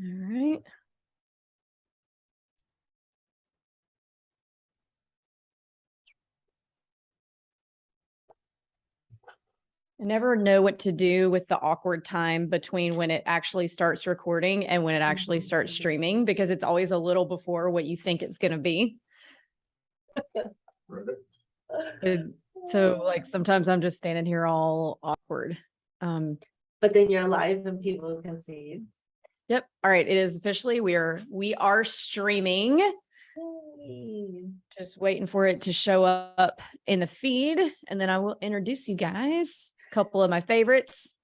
All right. I never know what to do with the awkward time between when it actually starts recording and when it actually starts streaming, because it's always a little before what you think it's going to be. So like sometimes I'm just standing here all awkward. But then you're live and people can see you. Yep. All right. It is officially, we are streaming. Yay. Just waiting for it to show up in the feed, and then I will introduce you guys. A couple of my favorites.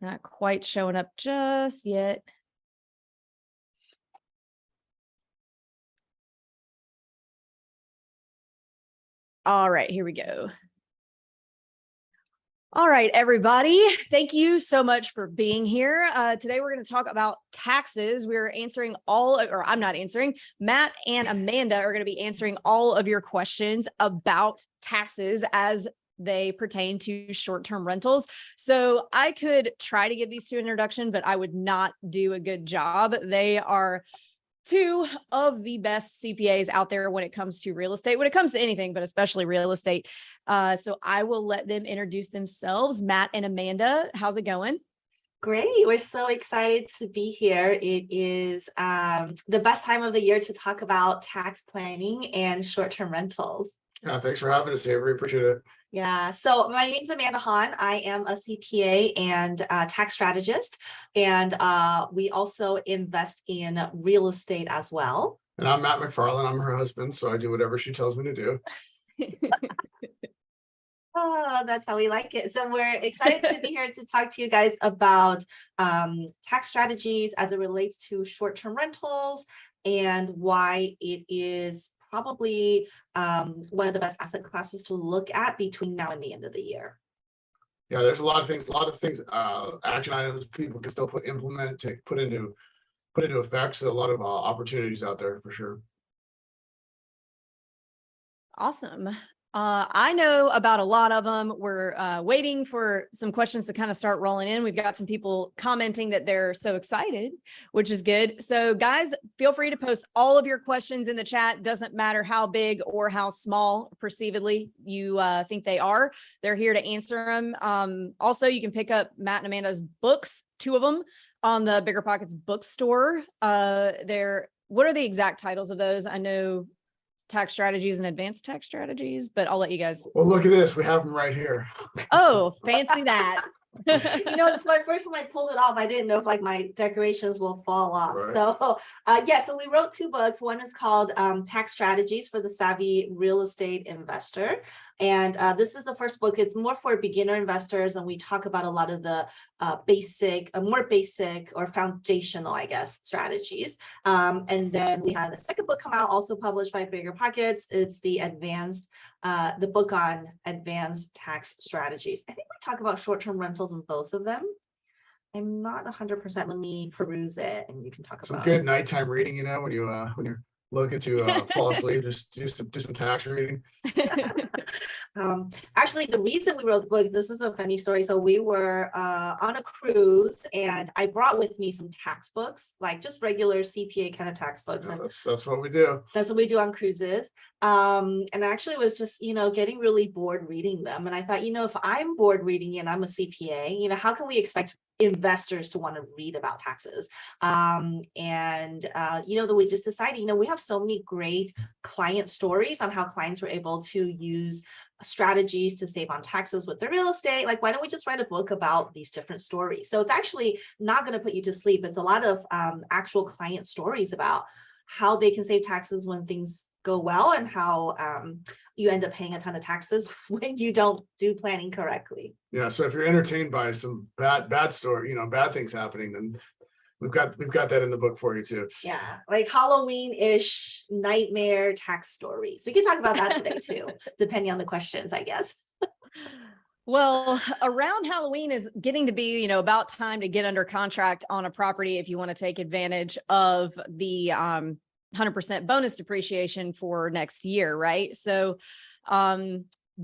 Not quite showing up just yet. All right, here we go. All right, everybody. Thank you so much for being here. Today, we're going to talk about taxes. We're answering I'm not answering. Matt and Amanda are going to be answering all of your questions about taxes as they pertain to short-term rentals. So I could try to give these two an introduction, but I would not do a good job. They are two of the best CPAs out there when it comes to real estate, when it comes to anything, but especially real estate. So I will let them introduce themselves. Matt and Amanda, how's it going? Great. We're so excited to be here. It is the best time of the year to talk about tax planning and short-term rentals. Thanks for having us here. We appreciate it. Yeah. So my name's Amanda Hahn. I am a CPA and tax strategist, and we do invest in real estate as well. And I'm Matt McFarland. I'm her husband, so I do whatever she tells me to do. Oh, that's how we like it. So we're excited to be here to talk to you guys about tax strategies as it relates to short-term rentals and why it is probably one of the best asset classes to look at between now and the end of the year. Yeah, there's a lot of things, action items people can still put into effect. So a lot of opportunities out there for sure. Awesome. I know about a lot of them. We're waiting for some questions to kind of start rolling in. We've got some people commenting that they're so excited, which is good. So guys, feel free to post all of your questions in the chat. Doesn't matter how big or how small perceivedly you think they are. They're here to answer them. Also, you can pick up Matt and Amanda's books, two of them, on the Bigger Pockets bookstore. What are the exact titles of those? I know tax strategies and advanced tax strategies, but I'll let you guys. Well, look at this. We have them right here. Oh, fancy that. It's my first one. I pulled it off. I didn't know if like my decorations will fall off. Right. So we wrote two books. One is called Tax Strategies for the Savvy Real Estate Investor. And this is the first book. It's more for beginner investors. And we talk about a lot of the more basic or foundational, I guess, strategies. And then we had a second book come out, also published by Bigger Pockets. It's the book on advanced tax strategies. I think we talk about short-term rentals in both of them. I'm not 100%. Let me peruse it and you can talk some about good nighttime reading, when you're looking to fall asleep, just do some tax reading. Actually, the reason we wrote the book, this is a funny story. So we were on a cruise and I brought with me some tax books, like just regular CPA kind of tax books. Yeah, and that's what we do. That's what we do on cruises. And I actually was just, getting really bored reading them. And I thought, if I'm bored reading it and I'm a CPA, how can we expect investors to want to read about taxes? That we just decided, we have so many great client stories on how clients were able to use strategies to save on taxes with their real estate. Like, why don't we just write a book about these different stories? So it's actually not going to put you to sleep. It's a lot of actual client stories about how they can save taxes when things go well and how you end up paying a ton of taxes when you don't do planning correctly. Yeah. So if you're entertained by some bad story, bad things happening, then we've got that in the book for you too. Yeah, like Halloween-ish nightmare tax stories. We can talk about that today too, depending on the questions, I guess. Well, around Halloween is getting to be, about time to get under contract on a property if you want to take advantage of the 100% bonus depreciation for next year, right? So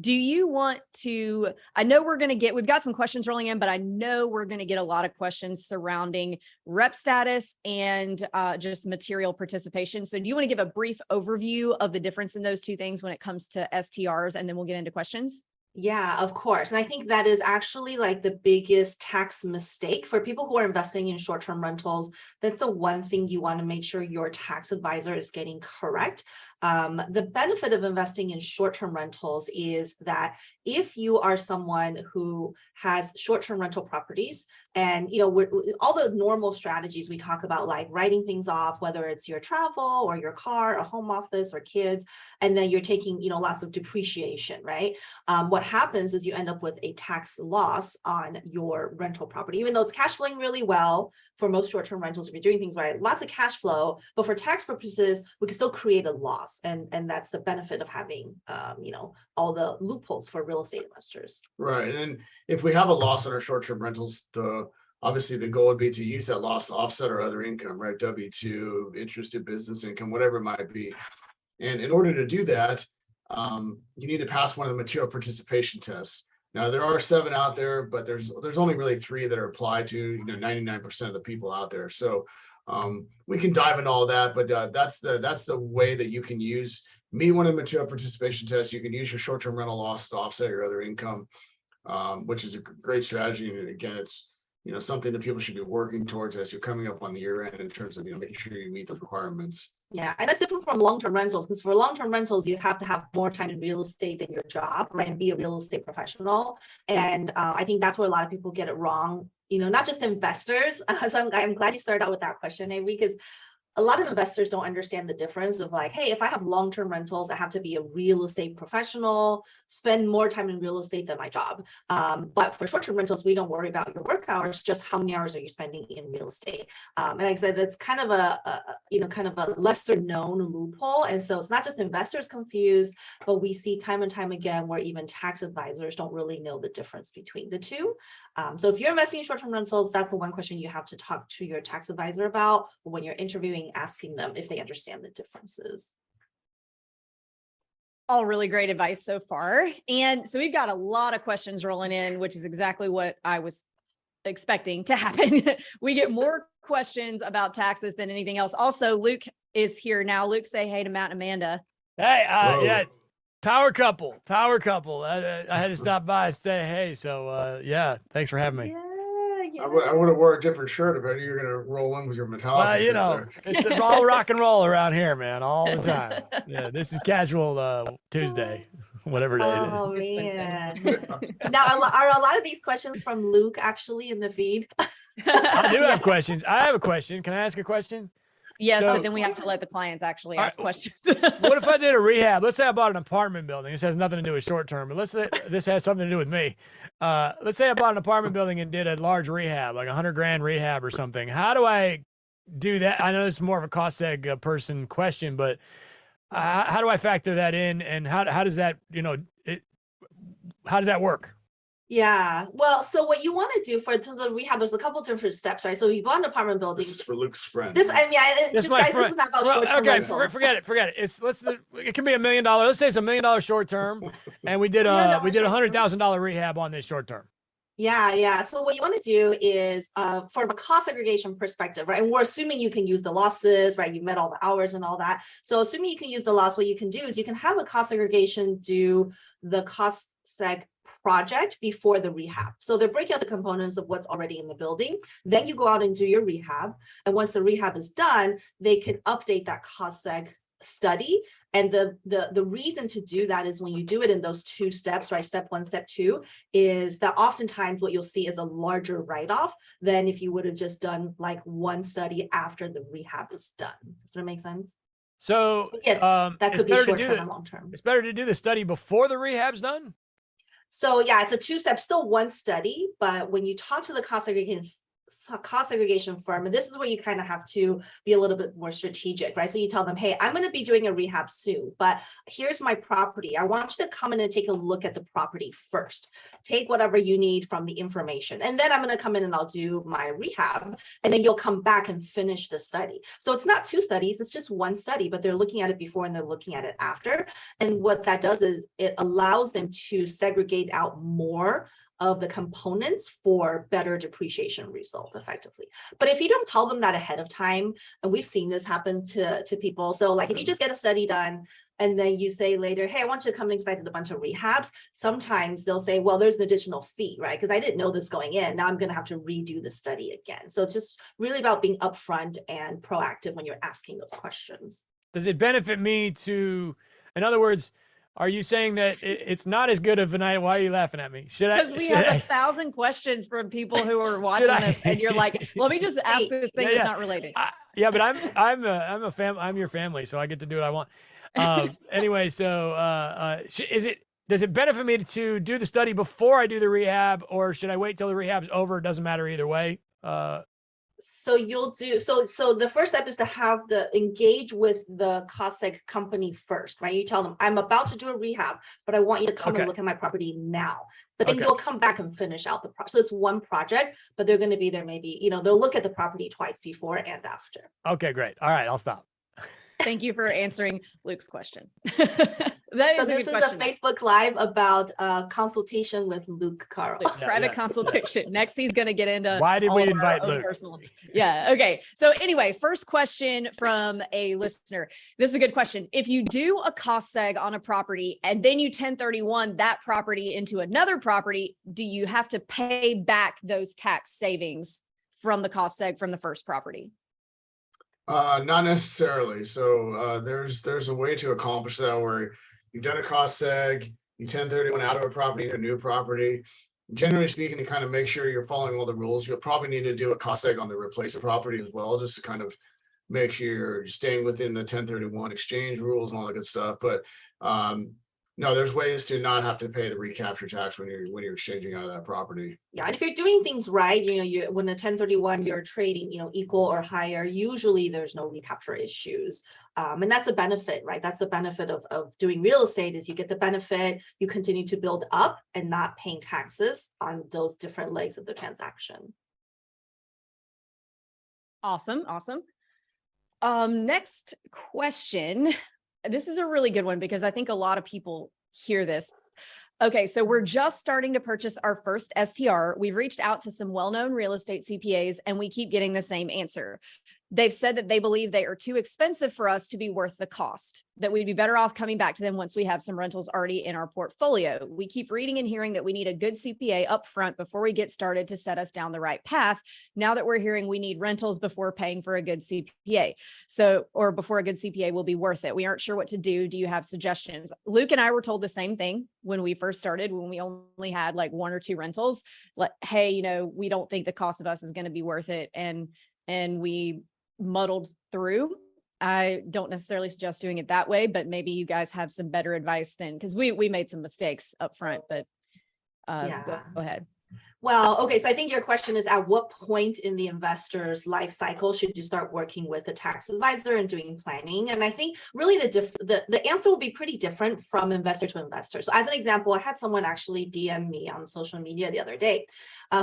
do you want to, I know we've got some questions rolling in, but I know we're going to get a lot of questions surrounding rep status and just material participation. So do you want to give a brief overview of the difference in those two things when it comes to STRs, and then we'll get into questions? Yeah, of course. And I think that is actually like the biggest tax mistake for people who are investing in short-term rentals. That's the one thing you want to make sure your tax advisor is getting correct. The benefit of investing in short-term rentals is that if you are someone who has short-term rental properties, and all the normal strategies we talk about, like writing things off, whether it's your travel or your car, a home office or kids, and then you're taking lots of depreciation, right? What happens is you end up with a tax loss on your rental property, even though it's cash flowing really well for most short-term rentals. If you're doing things right, lots of cash flow, but for tax purposes, we can still create a loss. And that's the benefit of having, all the loopholes for real estate investors. Right. And then if we have a loss on our short-term rentals, obviously the goal would be to use that loss to offset our other income, right? W-2, interest in business income, whatever it might be. And in order to do that, you need to pass one of the material participation tests. Now, there are 7 out there, but there's only really 3 that are applied to 99% of the people out there. So we can dive into all that, but that's the way that you can meet one of the material participation tests. You can use your short-term rental loss to offset your other income, which is a great strategy. And again, it's something that people should be working towards as you're coming up on the year end in terms of making sure you meet those requirements. Yeah, and that's different from long-term rentals, because for long-term rentals, you have to have more time in real estate than your job, right? And be a real estate professional. And I think that's where a lot of people get it wrong, not just investors. So I'm glad you started out with that question, Avery, because a lot of investors don't understand the difference of like, hey, if I have long-term rentals, I have to be a real estate professional, spend more time in real estate than my job. But for short-term rentals, we don't worry about your work hours, just how many hours are you spending in real estate. And like I said, that's kind of a lesser known loophole. And so it's not just investors confused, but we see time and time again where even tax advisors don't really know the difference between the two. So if you're investing in short-term rentals, that's the one question you have to talk to your tax advisor about when you're interviewing, asking them if they understand the differences. All really great advice so far. And so we've got a lot of questions rolling in, which is exactly what I was expecting to happen. We get more questions about taxes than anything else. Also, Luke is here now. Luke, say hey to Matt and Amanda. Hey, yeah, power couple. I had to stop by and say hey. So yeah, thanks for having me. Yeah. I would have wore a different shirt if I knew you were going to roll in with your Metallica shirt it's all rock and roll around here, man, all the time. Yeah, this is casual Tuesday, whatever day it is. Oh man. Now, are a lot of these questions from Luke actually in the feed? I do have questions. I have a question. Can I ask a question? Yes, but then we have to let the clients actually ask questions. What if I did a rehab? Let's say I bought an apartment building. This has nothing to do with short term, but let's say this has something to do with me. Let's say I bought an apartment building and did a large rehab, like $100,000 rehab or something. How do I do that? I know this is more of a cost seg person question, but how do I factor that in, and how does that how does that work? Yeah, well, so what you want to do for the rehab, there's a couple different steps, right? So you bought an apartment building. This is for Luke's friend. This is not about short-term rental. Forget it. It can be $1 million. Let's say it's $1 million short term, and we did a $100,000 rehab on this short term. Yeah. So what you want to do is, from a cost segregation perspective, right? And we're assuming you can use the losses, right? You met all the hours and all that. So assuming you can use the loss, what you can do is you can have a cost segregation do the cost seg project before the rehab. So they break out the components of what's already in the building. Then you go out and do your rehab. And once the rehab is done, they can update that cost seg study. And the reason to do that is when you do it in those 2 steps, right? Step 1, step 2, is that oftentimes what you'll see is a larger write-off than if you would have just done like one study after the rehab is done. Does that make sense? So yes, that could be short-term and long-term. It's better to do the study before the rehab's done? So yeah, it's a 2-step, still one study, but when you talk to the cost segregation cost segregation firm, and this is where you kind of have to be a little bit more strategic, right? So you tell them, hey, I'm going to be doing a rehab soon, but here's my property. I want you to come in and take a look at the property first. Take whatever you need from the information, and then I'm going to come in and I'll do my rehab, and then you'll come back and finish the study. So it's not 2 studies, it's just 1 study, but they're looking at it before and they're looking at it after. And what that does is it allows them to segregate out more of the components for better depreciation result effectively. But if you don't tell them that ahead of time, and we've seen this happen to people, so like if you just get a study done and then you say later, hey, I want you to come and I did a bunch of rehabs, sometimes they'll say, well, there's an additional fee, right? Because I didn't know this going in. Now I'm going to have to redo the study again. So it's just really about being upfront and proactive when you're asking those questions. Does it benefit me to, in other words, are you saying that it's not as good of an idea? Why are you laughing at me? Because we have 1,000 questions from people who are watching this, and you're like, let me just ask this thing that's not related. Yeah, but I'm your family, so I get to do what I want. Anyway, so does it benefit me to do the study before I do the rehab, or should I wait till the rehab's over? It doesn't matter either way. So you'll do, so the first step is to have engage with the cost seg company first, right? You tell them, I'm about to do a rehab, but I want you to come and look at my property now. But then you'll come back and finish out the process. So it's 1 project, but they're going to be there maybe, they'll look at the property twice before and after. Okay, great. All right, I'll stop. Thank you for answering Luke's question. That is so this is a Facebook Live about consultation with Luke Carl. Private consultation. Next, he's going to get into why did we invite Luke? Yeah. Okay. So anyway, first question from a listener. This is a good question. If you do a cost seg on a property and then you 1031 that property into another property, do you have to pay back those tax savings from the cost seg from the first property? Not necessarily. So there's a way to accomplish that where you've done a cost seg, you 1031 out of a property to a new property. Generally speaking, to kind of make sure you're following all the rules, you'll probably need to do a cost seg on the replacement property as well, just to kind of make sure you're staying within the 1031 exchange rules and all that good stuff. But no, there's ways to not have to pay the recapture tax when you're exchanging out of that property. Yeah, and if you're doing things right, when a 1031 you're trading, equal or higher, usually there's no recapture issues. And that's the benefit, right? That's the benefit of doing real estate is you get the benefit, you continue to build up and not paying taxes on those different legs of the transaction. Awesome. Next question. This is a really good one because I think a lot of people hear this. Okay, so we're just starting to purchase our first STR. We've reached out to some well-known real estate CPAs and we keep getting the same answer. They've said that they believe they are too expensive for us to be worth the cost, that we'd be better off coming back to them once we have some rentals already in our portfolio. We keep reading and hearing that we need a good CPA up front before we get started to set us down the right path. Now that we're hearing we need rentals before paying for a good CPA. Or before a good CPA will be worth it. We aren't sure what to do. Do you have suggestions? Luke and I were told the same thing when we first started, when we only had like 1 or 2 rentals. Like, hey, we don't think the cost of us is going to be worth it. And we muddled through. I don't necessarily suggest doing it that way, but maybe you guys have some better advice then, because we made some mistakes up front, but go ahead. Well, okay, so I think your question is at what point in the investor's life cycle should you start working with a tax advisor and doing planning? And I think really the answer will be pretty different from investor to investor. So as an example, I had someone actually DM me on social media the other day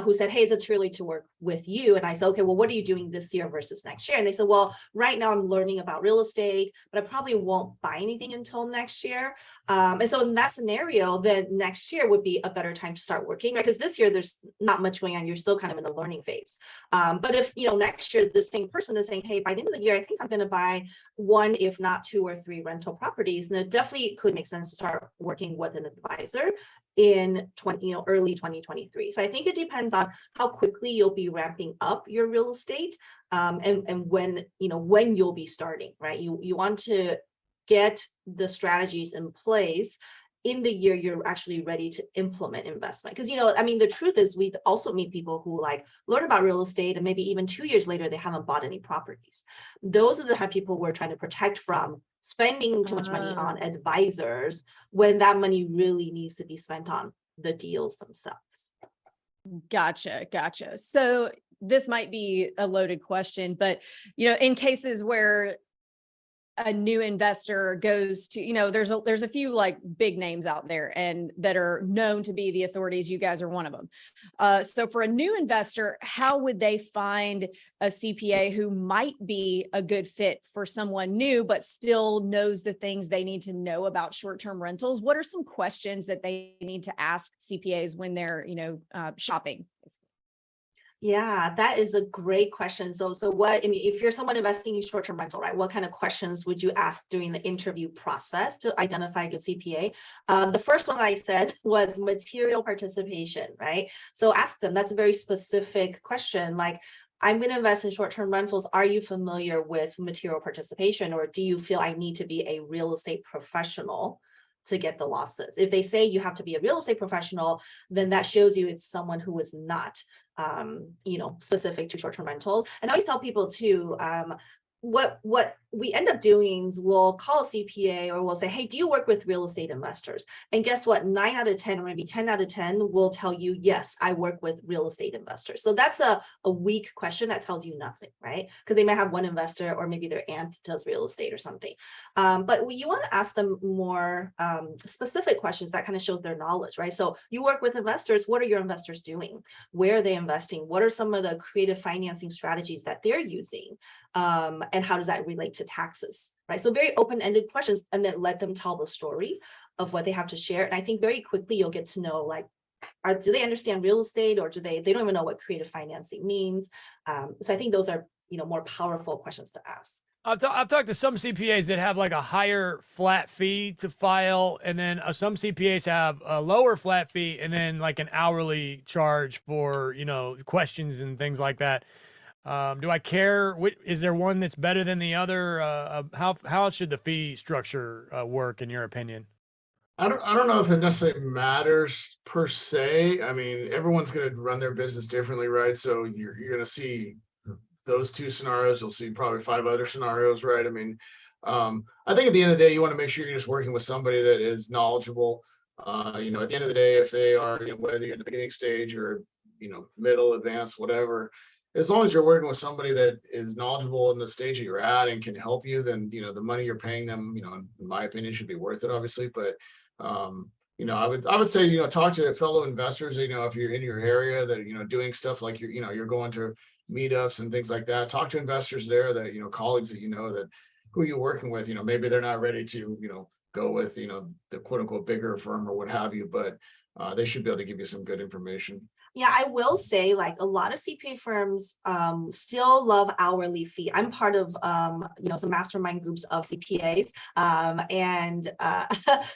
who said, hey, is it too early to work with you? And I said, okay, well, what are you doing this year versus next year? And they said, well, right now I'm learning about real estate, but I probably won't buy anything until next year. And so in that scenario, then next year would be a better time to start working, right? Because this year there's not much going on. You're still kind of in the learning phase. But if, next year the same person is saying, hey, by the end of the year, I think I'm going to buy 1, if not 2 or 3 rental properties, then it definitely could make sense to start working with an advisor in early 2023. So I think it depends on how quickly you'll be ramping up your real estate and when you'll be starting, right? You want to get the strategies in place in the year you're actually ready to implement investment. Because, the truth is we also meet people who learn about real estate and maybe even 2 years later, they haven't bought any properties. Those are the type of people we're trying to protect from spending too much money on advisors when that money really needs to be spent on the deals themselves. Gotcha. So this might be a loaded question, but, in cases where a new investor goes to, there's a few like big names out there and that are known to be the authorities. You guys are one of them. So for a new investor, how would they find a CPA who might be a good fit for someone new, but still knows the things they need to know about short-term rentals? What are some questions that they need to ask CPAs when they're, shopping? Yeah, that is a great question. So what, I mean, if you're someone investing in short-term rental, right, what kind of questions would you ask during the interview process to identify a good CPA? The first one I said was material participation, right? So ask them, that's a very specific question. Like, I'm going to invest in short-term rentals. Are you familiar with material participation, or do you feel I need to be a real estate professional to get the losses? If they say you have to be a real estate professional, then that shows you it's someone who is not specific to short-term rentals. And I always tell people too, what we end up doing is we'll call a CPA or we'll say, hey, do you work with real estate investors? And guess what? 9 out of 10 or maybe 10 out of 10 will tell you, yes, I work with real estate investors. So that's a weak question that tells you nothing, right? Because they might have one investor, or maybe their aunt does real estate or something. But you want to ask them more specific questions that kind of shows their knowledge, right? So you work with investors. What are your investors doing? Where are they investing? What are some of the creative financing strategies that they're using? And how does that relate to taxes, right? So very open-ended questions, and then let them tell the story of what they have to share. And I think very quickly you'll get to know, like, do they understand real estate, or do they don't even know what creative financing means? So I think those are, more powerful questions to ask. I've talked to some CPAs that have like a higher flat fee to file, and then some CPAs have a lower flat fee and then like an hourly charge for, questions and things like that. Do I care? Is there one that's better than the other? How should the fee structure work in your opinion? I don't know if it necessarily matters per se. I mean, everyone's going to run their business differently, right? So you're going to see those two scenarios. You'll see probably 5 other scenarios, right? I mean, I think at the end of the day, you want to make sure you're just working with somebody that is knowledgeable. At the end of the day, if they are, whether you're in the beginning stage or, middle, advanced, whatever, as long as you're working with somebody that is knowledgeable in the stage that you're at and can help you, then, the money you're paying them, in my opinion, should be worth it, obviously. But, I would say, talk to fellow investors, if you're in your area that, doing stuff like you're going to meetups and things like that. Talk to investors there that, colleagues that, that who you're working with, maybe they're not ready to, go with, the quote unquote bigger firm or what have you, but they should be able to give you some good information. Yeah, I will say, like, a lot of CPA firms still love hourly fee. I'm part of some mastermind groups of CPAs,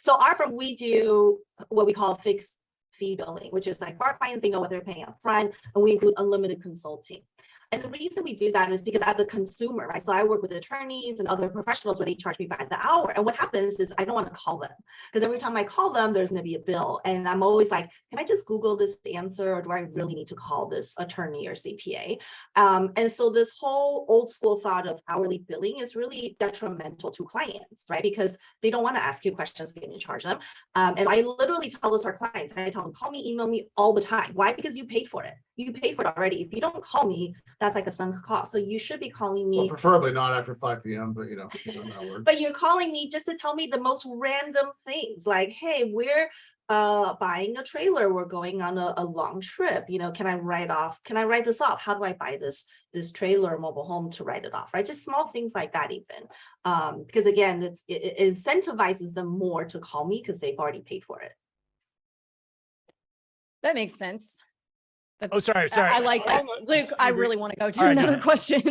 so our firm, we do what we call fixed fee billing, which is like for our clients, they know what they're paying up front, and we include unlimited consulting. And the reason we do that is because as a consumer, right? So I work with attorneys and other professionals where they charge me by the hour. And what happens is I don't want to call them, because every time I call them, there's going to be a bill. And I'm always like, can I just Google this answer, or do I really need to call this attorney or CPA? And so this whole old school thought of hourly billing is really detrimental to clients, right? Because they don't want to ask you questions when you charge them. And I literally tell this to our clients. I tell them, call me, email me all the time. Why? Because you paid for it. You paid for it already. If you don't call me, that's like a sunk cost. So you should be calling me. Well, preferably not after 5 p.m., but that works. But you're calling me just to tell me the most random things, like, hey, we're buying a trailer. We're going on a long trip. Can I write this off? How do I buy this trailer or mobile home to write it off? Right? Just small things like that, even. Because again, it incentivizes them more to call me because they've already paid for it. That makes sense. Sorry. I like that. Luke, I really want to go to another question.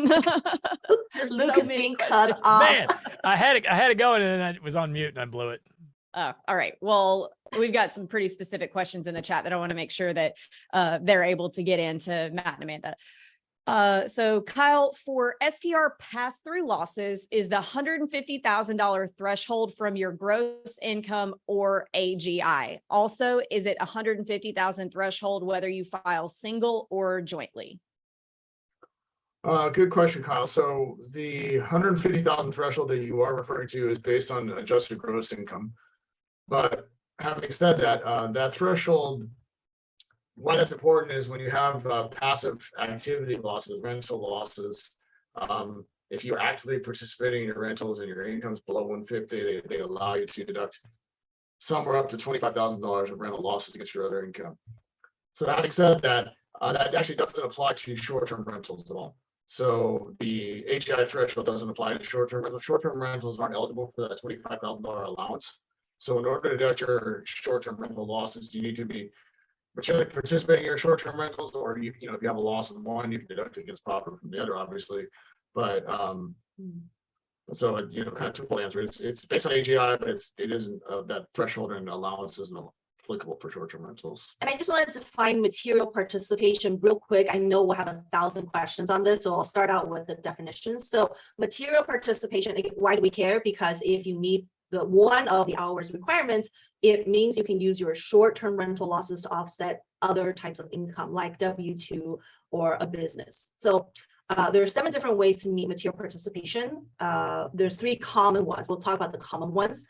Luke is being cut off. Man, I had it going and then I was on mute and I blew it. Oh, all right. Well, we've got some pretty specific questions in the chat that I want to make sure that they're able to get into Matt and Amanda. So Kyle, for STR pass-through losses, is the $150,000 threshold from your gross income or AGI? Also, is it $150,000 threshold whether you file single or jointly? Good question, Kyle. So the 150,000 threshold that you are referring to is based on adjusted gross income. But having said that, that threshold why that's important is when you have passive activity losses, rental losses, if you're actively participating in your rentals and your income's below 150, they allow you to deduct somewhere up to $25,000 of rental losses against your other income. So having said that, that actually doesn't apply to short-term rentals at all. So the AGI threshold doesn't apply to short-term rentals. Short-term rentals aren't eligible for that $25,000 allowance. So in order to deduct your short-term rental losses, you need to be participating in your short-term rentals, or if you have a loss in one, you can deduct it against profit from the other, obviously. But so kind of twofold answer. It's based on AGI, but it isn't that threshold and allowance isn't applicable for short-term rentals. And I just wanted to define material participation real quick. I know we'll have 1,000 questions on this, so I'll start out with the definitions. So material participation, why do we care? Because if you meet the one of the hours requirements, it means you can use your short-term rental losses to offset other types of income like W-2 or a business. So there are 7 different ways to meet material participation. There's 3 common ones. We'll talk about the common ones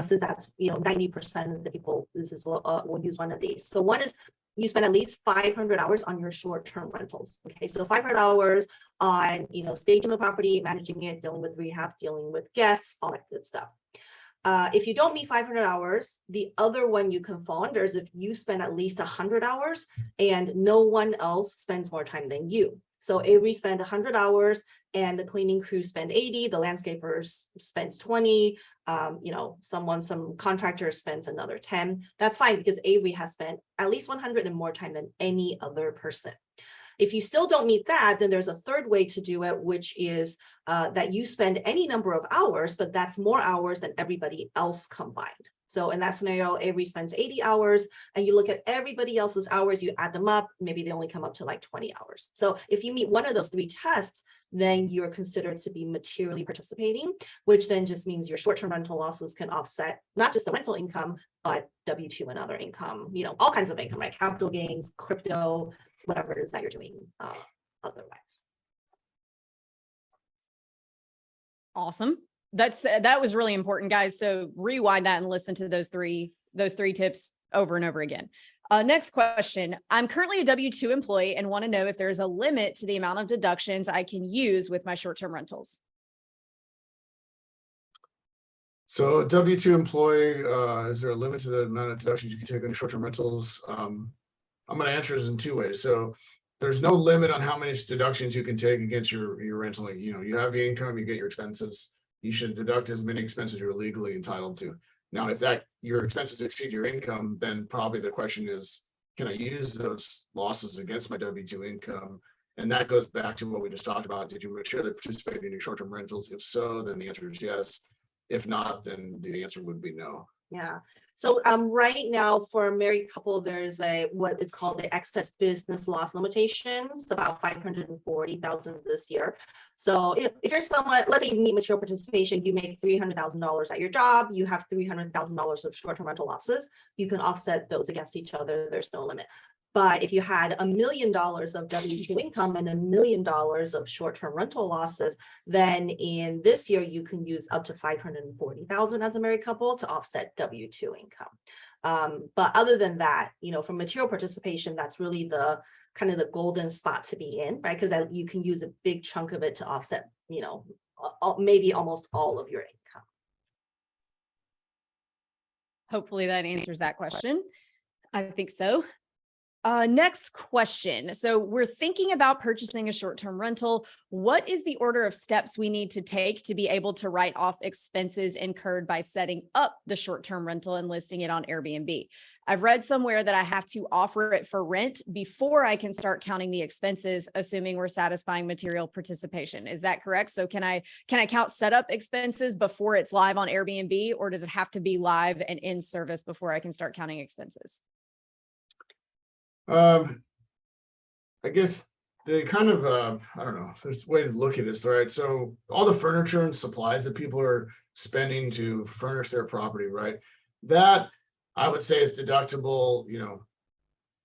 since that's 90% of the people will use one of these. So one is you spend at least 500 hours on your short-term rentals. Okay, so 500 hours on staging the property, managing it, dealing with rehabs, dealing with guests, all that good stuff. If you don't meet 500 hours, the other one you can fall under is if you spend at least 100 hours and no one else spends more time than you. So Avery spent 100 hours and the cleaning crew spend 80, the landscapers spends 20, some contractor spends another 10. That's fine because Avery has spent at least 100 and more time than any other person. If you still don't meet that, then there's a third way to do it, which is that you spend any number of hours, but that's more hours than everybody else combined. So in that scenario, Avery spends 80 hours and you look at everybody else's hours, you add them up, maybe they only come up to like 20 hours. So if you meet one of those 3 tests, then you're considered to be materially participating, which then just means your short-term rental losses can offset not just the rental income, but W-2 and other income, all kinds of income, right? Capital gains, crypto, whatever it is that you're doing otherwise. Awesome. That was really important, guys. So rewind that and listen to those three tips over and over again. Next question. I'm currently a W-2 employee and want to know if there's a limit to the amount of deductions I can use with my short-term rentals. So a W-2 employee, is there a limit to the amount of deductions you can take on short-term rentals? I'm going to answer this in 2 ways. So there's no limit on how many deductions you can take against your rental. You have your income, you get your expenses. You should deduct as many expenses you're legally entitled to. Now, if your expenses exceed your income, then probably the question is, can I use those losses against my W-2 income? And that goes back to what we just talked about. Did you make sure they participated in your short-term rentals? If so, then the answer is yes. If not, then the answer would be no. Yeah. So right now for a married couple, there's what is called the excess business loss limitation. It's about $540,000 this year. So if you're someone, let's say you meet material participation, you make $300,000 at your job, you have $300,000 of short-term rental losses, you can offset those against each other. There's no limit. But if you had $1 million of W-2 income and $1 million of short-term rental losses, then in this year you can use up to $540,000 as a married couple to offset W-2 income. But other than that, from material participation, that's really the kind of the golden spot to be in, right? Because you can use a big chunk of it to offset, maybe almost all of your income. Hopefully that answers that question. I think so. Next question. So we're thinking about purchasing a short-term rental. What is the order of steps we need to take to be able to write off expenses incurred by setting up the short-term rental and listing it on Airbnb? I've read somewhere that I have to offer it for rent before I can start counting the expenses, assuming we're satisfying material participation. Is that correct? So can I count setup expenses before it's live on Airbnb, or does it have to be live and in service before I can start counting expenses? I guess they kind of, I don't know, there's a way to look at this, right? So all the furniture and supplies that people are spending to furnish their property, right? That I would say is deductible,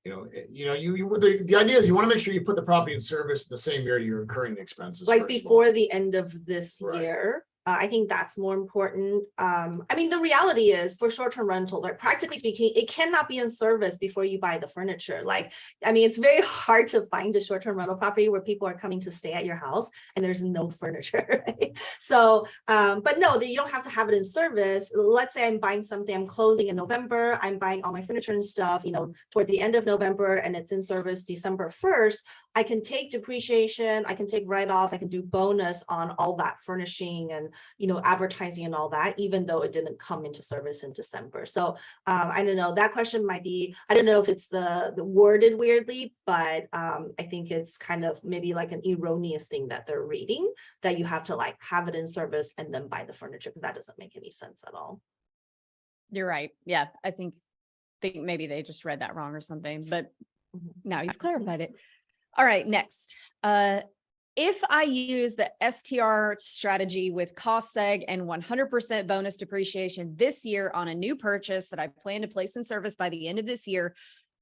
the idea is you want to make sure you put the property in service the same year you're incurring the expenses. Like before the end of this year. I think that's more important. I mean, the reality is for short-term rental, like practically speaking, it cannot be in service before you buy the furniture. Like, I mean, it's very hard to find a short-term rental property where people are coming to stay at your house and there's no furniture, right? So, but no, you don't have to have it in service. Let's say I'm buying something, I'm closing in November, I'm buying all my furniture and stuff, you know, toward the end of November, and it's in service December 1st. I can take depreciation, I can take write-off, I can do bonus on all that furnishing and, you know, advertising and all that, even though it didn't come into service in December. So I don't know, that question might be, I don't know if it's the worded weirdly, but I think it's kind of maybe like an erroneous thing that they're reading, that you have to like have it in service and then buy the furniture, because that doesn't make any sense at all. You're right. Yeah, I think maybe they just read that wrong or something, but now you've clarified it. All right, next. If I use the STR strategy with cost seg and 100% bonus depreciation this year on a new purchase that I plan to place in service by the end of this year,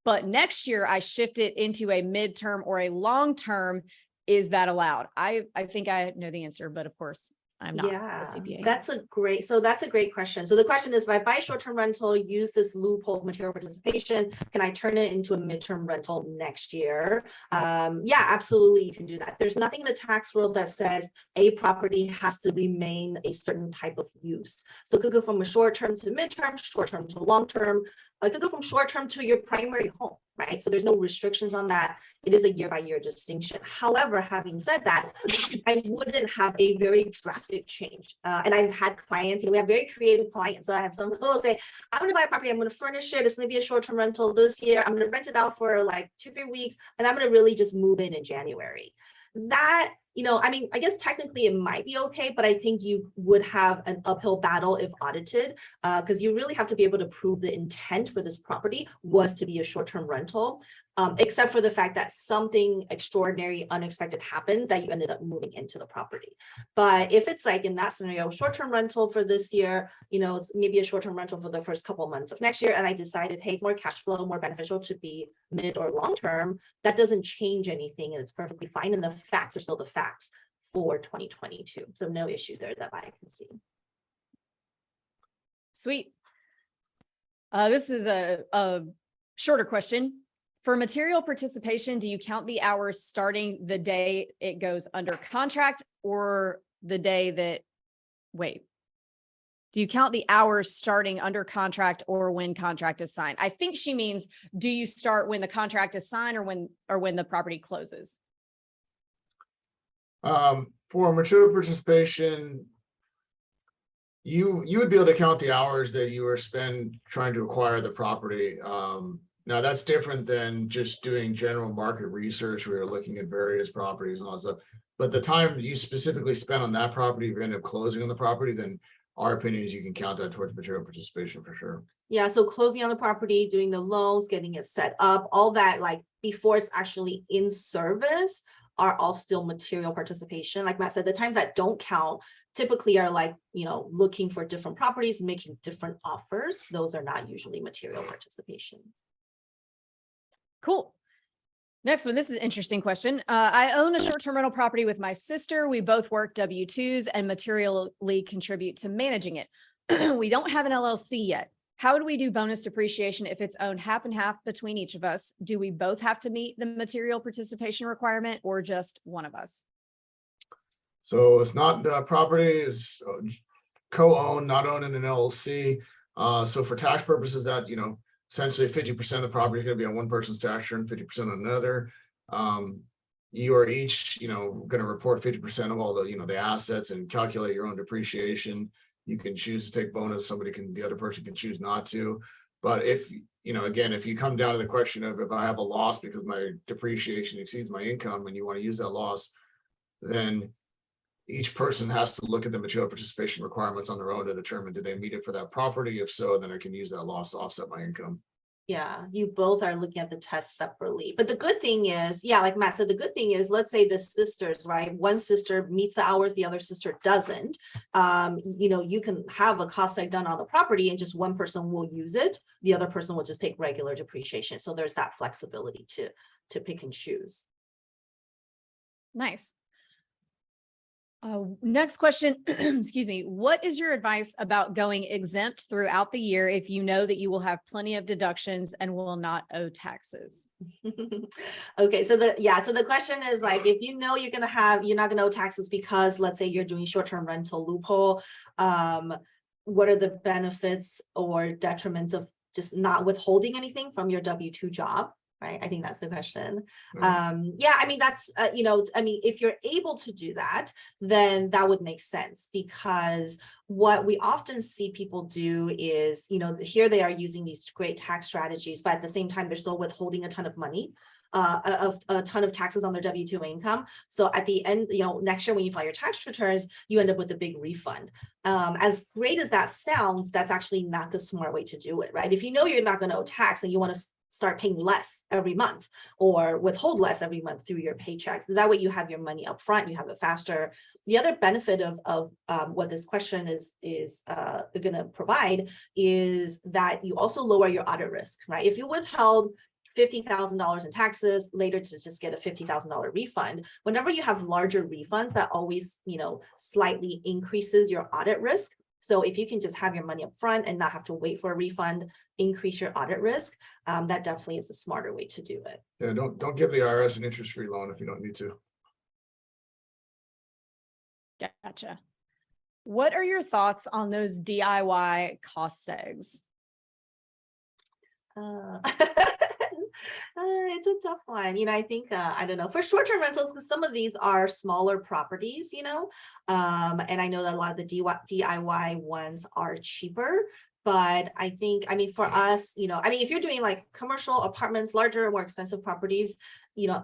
but next year I shift it into a midterm or a long-term, is that allowed? I think I know the answer, but of course I'm not a CPA. That's a great question. So the question is, if I buy short-term rental, use this loophole material participation, can I turn it into a midterm rental next year? Yeah, absolutely, you can do that. There's nothing in the tax world that says a property has to remain a certain type of use. So it could go from a short-term to midterm, short-term to long-term. It could go from short-term to your primary home, right? So there's no restrictions on that. It is a year-by-year distinction. However, having said that, I wouldn't have a very drastic change. And I've had clients, you know, we have very creative clients. So I have some who will say, I'm going to buy a property, I'm going to furnish it. It's going to be a short-term rental this year. I'm going to rent it out for like 2-3 weeks, and I'm going to really just move in January. That, you know, I mean, I guess technically it might be okay, but I think you would have an uphill battle if audited, because you really have to be able to prove the intent for this property was to be a short-term rental, except for the fact that something extraordinary, unexpected happened that you ended up moving into the property. But if it's like in that scenario, short-term rental for this year, you know, it's maybe a short-term rental for the first couple of months of next year, and I decided, hey, it's more cash flow, more beneficial to be mid or long-term, that doesn't change anything, and it's perfectly fine, and the facts are still the facts for 2022. So no issues there that I can see. Sweet. This is a shorter question. For material participation, do you count the hours starting the day it goes under contract or the day that, wait, do you count the hours starting under contract or when contract is signed? I think she means, do you start when the contract is signed or when the property closes? For material participation, you would be able to count the hours that you were spent trying to acquire the property. Now that's different than just doing general market research. We are looking at various properties and all that stuff. But the time you specifically spent on that property, if you end up closing on the property, then our opinion is you can count that towards material participation for sure. Yeah, so closing on the property, doing the loans, getting it set up, all that, like before it's actually in service, are all still material participation. Like Matt said, the times that don't count typically are like, you know, looking for different properties, making different offers. Those are not usually material participation. Cool. Next one. This is an interesting question. I own a short-term rental property with my sister. We both work W-2s and materially contribute to managing it. We don't have an LLC yet. How do we do bonus depreciation if it's owned half and half between each of us? Do we both have to meet the material participation requirement or just one of us? So it's not property is co-owned, not owned in an LLC. So for tax purposes, that, you know, essentially 50% of the property is going to be on one person's tax return, 50% on another. You are each, you know, going to report 50% of all the, you know, the assets and calculate your own depreciation. You can choose to take bonus. The other person can choose not to. But if, you know, again, if you come down to the question of if I have a loss because my depreciation exceeds my income and you want to use that loss, then each person has to look at the material participation requirements on their own to determine, do they meet it for that property? If so, then I can use that loss to offset my income. Yeah, you both are looking at the test separately. But the good thing is, yeah, like Matt said, the good thing is, let's say the sisters, right? One sister meets the hours, the other sister doesn't. You know, you can have a cost seg done on the property and just one person will use it. The other person will just take regular depreciation. So there's that flexibility to pick and choose. Nice. Next question, excuse me. What is your advice about going exempt throughout the year if you know that you will have plenty of deductions and will not owe taxes? Okay, so the question is like, if you know you're not gonna owe taxes because let's say you're doing short-term rental loophole, what are the benefits or detriments of just not withholding anything from your W-2 job? Right, I think that's the question. Yeah, I mean, that's if you're able to do that, then that would make sense, because what we often see people do is, here they are using these great tax strategies, but at the same time they're still withholding a ton of money, a ton of taxes on their W-2 income. So at the end, next year when you file your tax returns, you end up with a big refund. As great as that sounds, that's actually not the smart way to do it, right? If you know you're not going to owe tax and you want to start paying less every month or withhold less every month through your paychecks, that way you have your money up front, you have it faster. The other benefit of what this question is going to provide is that you also lower your audit risk, right? If you withheld $50,000 in taxes later to just get a $50,000 refund, whenever you have larger refunds, that always slightly increases your audit risk. So if you can just have your money up front and not have to wait for a refund, increase your audit risk, that definitely is a smarter way to do it. Yeah, don't give the IRS an interest-free loan if you don't need to. Gotcha. What are your thoughts on those DIY cost segs? It's a tough one. I think, I don't know, for short-term rentals, because some of these are smaller properties, and I know that a lot of the DIY ones are cheaper. But I think, for us, if you're doing like commercial apartments, larger, more expensive properties,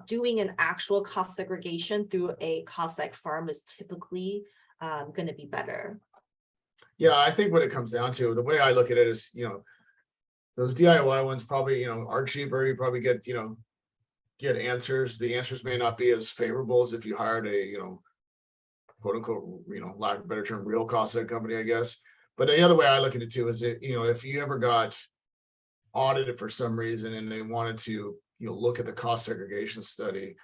doing an actual cost segregation through a cost seg firm is typically going to be better. Yeah, I think what it comes down to, the way I look at it is, those DIY ones probably, are cheaper. You probably get answers. The answers may not be as favorable as if you hired a, quote unquote, lack of a better term, real cost seg company, I guess. But the other way I look at it too is that, if you ever got audited for some reason and they wanted to, look at the cost segregation study,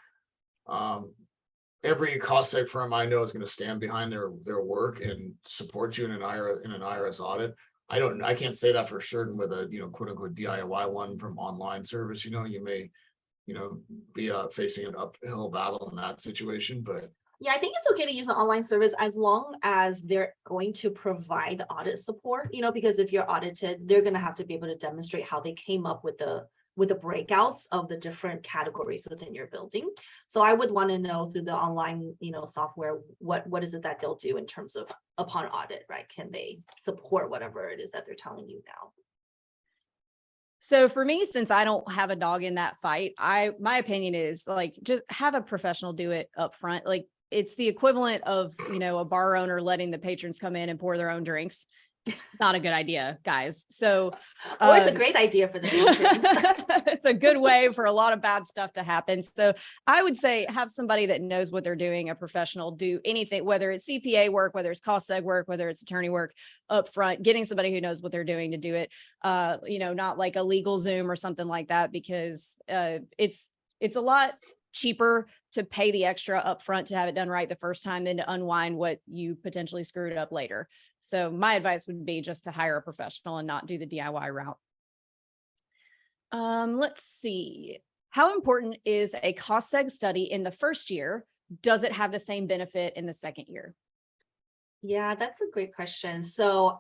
every cost seg firm I know is going to stand behind their work and support you in an IRS audit. I can't say that for certain with a, quote unquote DIY one from online service. You may, be facing an uphill battle in that situation, but yeah, I think it's okay to use an online service as long as they're going to provide audit support, because if you're audited, they're going to have to be able to demonstrate how they came up with the breakouts of the different categories within your building. So I would want to know through the online, software, what is it that they'll do in terms of upon audit, right? Can they support whatever it is that they're telling you now? So for me, since I don't have a dog in that fight, my opinion is like, just have a professional do it up front. Like, it's the equivalent of, a bar owner letting the patrons come in and pour their own drinks. Not a good idea, guys. So, or it's a great idea for the patrons. It's a good way for a lot of bad stuff to happen. So I would say have somebody that knows what they're doing, a professional, do anything, whether it's CPA work, whether it's cost seg work, whether it's attorney work up front, getting somebody who knows what they're doing to do it, not like a legal Zoom or something like that, because it's a lot cheaper to pay the extra upfront to have it done right the first time than to unwind what you potentially screwed up later. So my advice would be just to hire a professional and not do the DIY route. Let's see. How important is a cost seg study in the first year? Does it have the same benefit in the second year? Yeah, that's a great question. So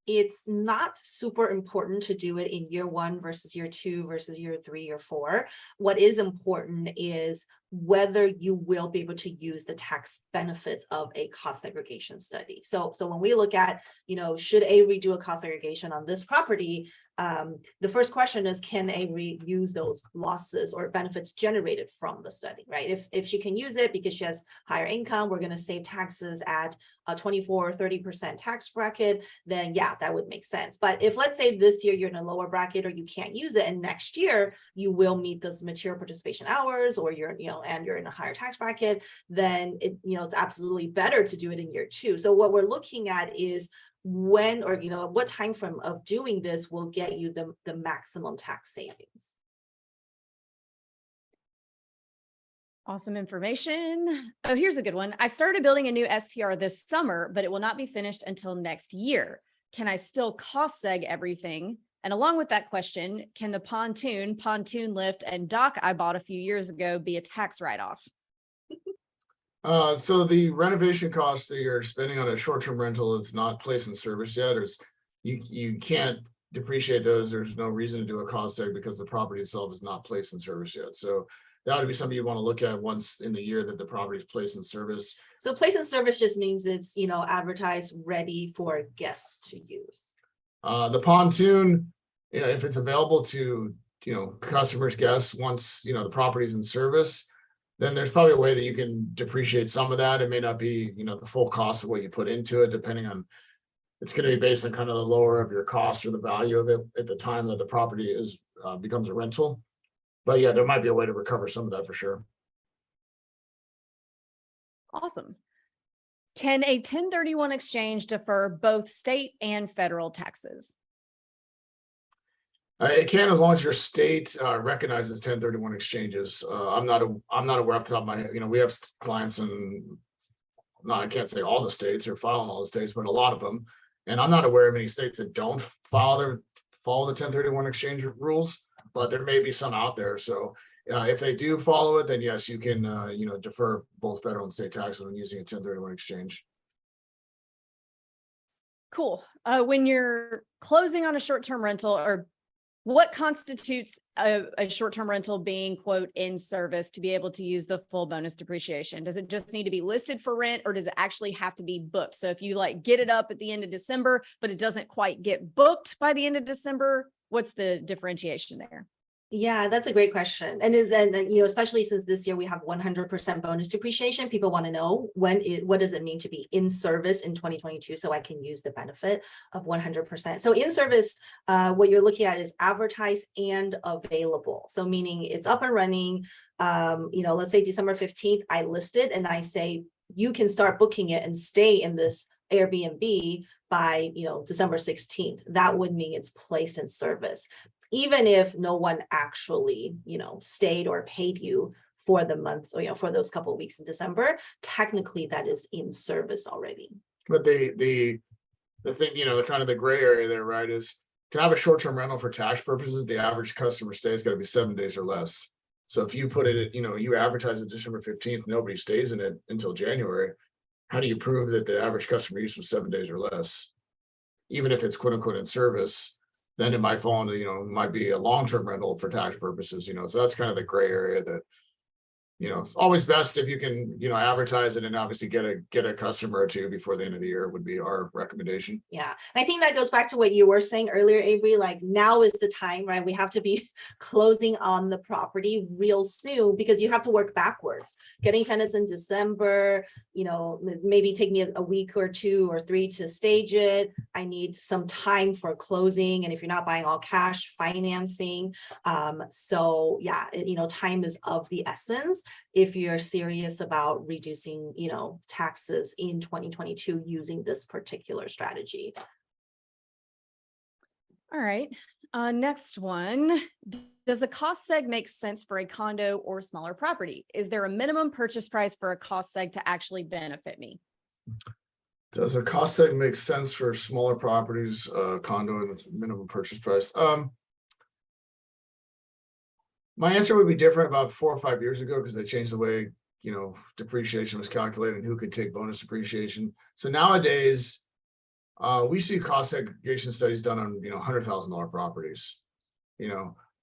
it's not super important to do it in year 1 versus year 2 versus year 3 or 4. What is important is whether you will be able to use the tax benefits of a cost segregation study. So when we look at, should A redo a cost segregation on this property, the first question is, can A use those losses or benefits generated from the study, right? If she can use it because she has higher income, we're going to save taxes at a 24 or 30% tax bracket, then yeah, that would make sense. But if, let's say this year you're in a lower bracket or you can't use it, and next year you will meet those material participation hours, or you're in a higher tax bracket, then it's absolutely better to do it in year 2. So what we're looking at is when, or what time frame of doing this will get you the maximum tax savings. Awesome information. Oh, here's a good one. I started building a new STR this summer, but it will not be finished until next year. Can I still cost seg everything? And along with that question, can the pontoon lift, and dock I bought a few years ago be a tax write-off? So the renovation costs that you're spending on a short-term rental is not placed in service yet. You can't depreciate those. There's no reason to do a cost seg because the property itself is not placed in service yet. So that would be something you want to look at once in the year that the property is placed in service. So place in service just means it's, advertised, ready for guests to use. The pontoon, if it's available to, customers, guests, once, the property's in service, then there's probably a way that you can depreciate some of that. It may not be, the full cost of what you put into it, depending on, it's going to be based on kind of the lower of your cost or the value of it at the time that the property is becomes a rental. But yeah, there might be a way to recover some of that for sure. Awesome. Can a 1031 exchange defer both state and federal taxes? It can, as long as your state recognizes 1031 exchanges. I'm not aware off the top of my head. We have clients in, no, I can't say all the states or file in all the states, but a lot of them. And I'm not aware of any states that don't follow the 1031 exchange rules, but there may be some out there. So if they do follow it, then yes, you can defer both federal and state taxes when using a 1031 exchange. Cool. When you're closing on a short-term rental, or what constitutes a short-term rental being, quote, in service to be able to use the full bonus depreciation? Does it just need to be listed for rent, or does it actually have to be booked? So if you get it up at the end of December, but it doesn't quite get booked by the end of December, what's the differentiation there? Yeah, that's a great question. And especially since this year we have 100% bonus depreciation, people want to know what does it mean to be in service in 2022, so I can use the benefit of 100%. So in service, what you're looking at is advertised and available. So meaning it's up and running. Let's say December 15th, I list it and I say, you can start booking it and stay in this Airbnb by, December 16th. That would mean it's placed in service, even if no one actually, stayed or paid you for the month, or, for those couple of weeks in December. Technically, that is in service already. But the thing, the kind of the gray area there, right, is to have a short-term rental for tax purposes, the average customer stay has got to be 7 days or less. So if you put it, you advertise it December 15th, nobody stays in it until January. How do you prove that the average customer use was 7 days or less? Even if it's quote unquote in service, then it might fall into, might be a long-term rental for tax purposes, so that's kind of the gray area that, it's always best if you can, advertise it and obviously get a customer or two before the end of the year would be our recommendation. Yeah. And I think that goes back to what you were saying earlier, Avery, now is the time, right? We have to be closing on the property real soon because you have to work backwards. Getting tenants in December, maybe take me a week or 2 or 3 to stage it. I need some time for closing. And if you're not buying all cash, financing. So yeah, time is of the essence if you're serious about reducing, taxes in 2022 using this particular strategy. All right. Next one. Does a cost seg make sense for a condo or smaller property? Is there a minimum purchase price for a cost seg to actually benefit me? Does a cost seg make sense for smaller properties, condo, and its minimum purchase price? My answer would be different about 4 or 5 years ago because they changed the way, depreciation was calculated and who could take bonus depreciation. So nowadays, we see cost segregation studies done on, $100,000 properties.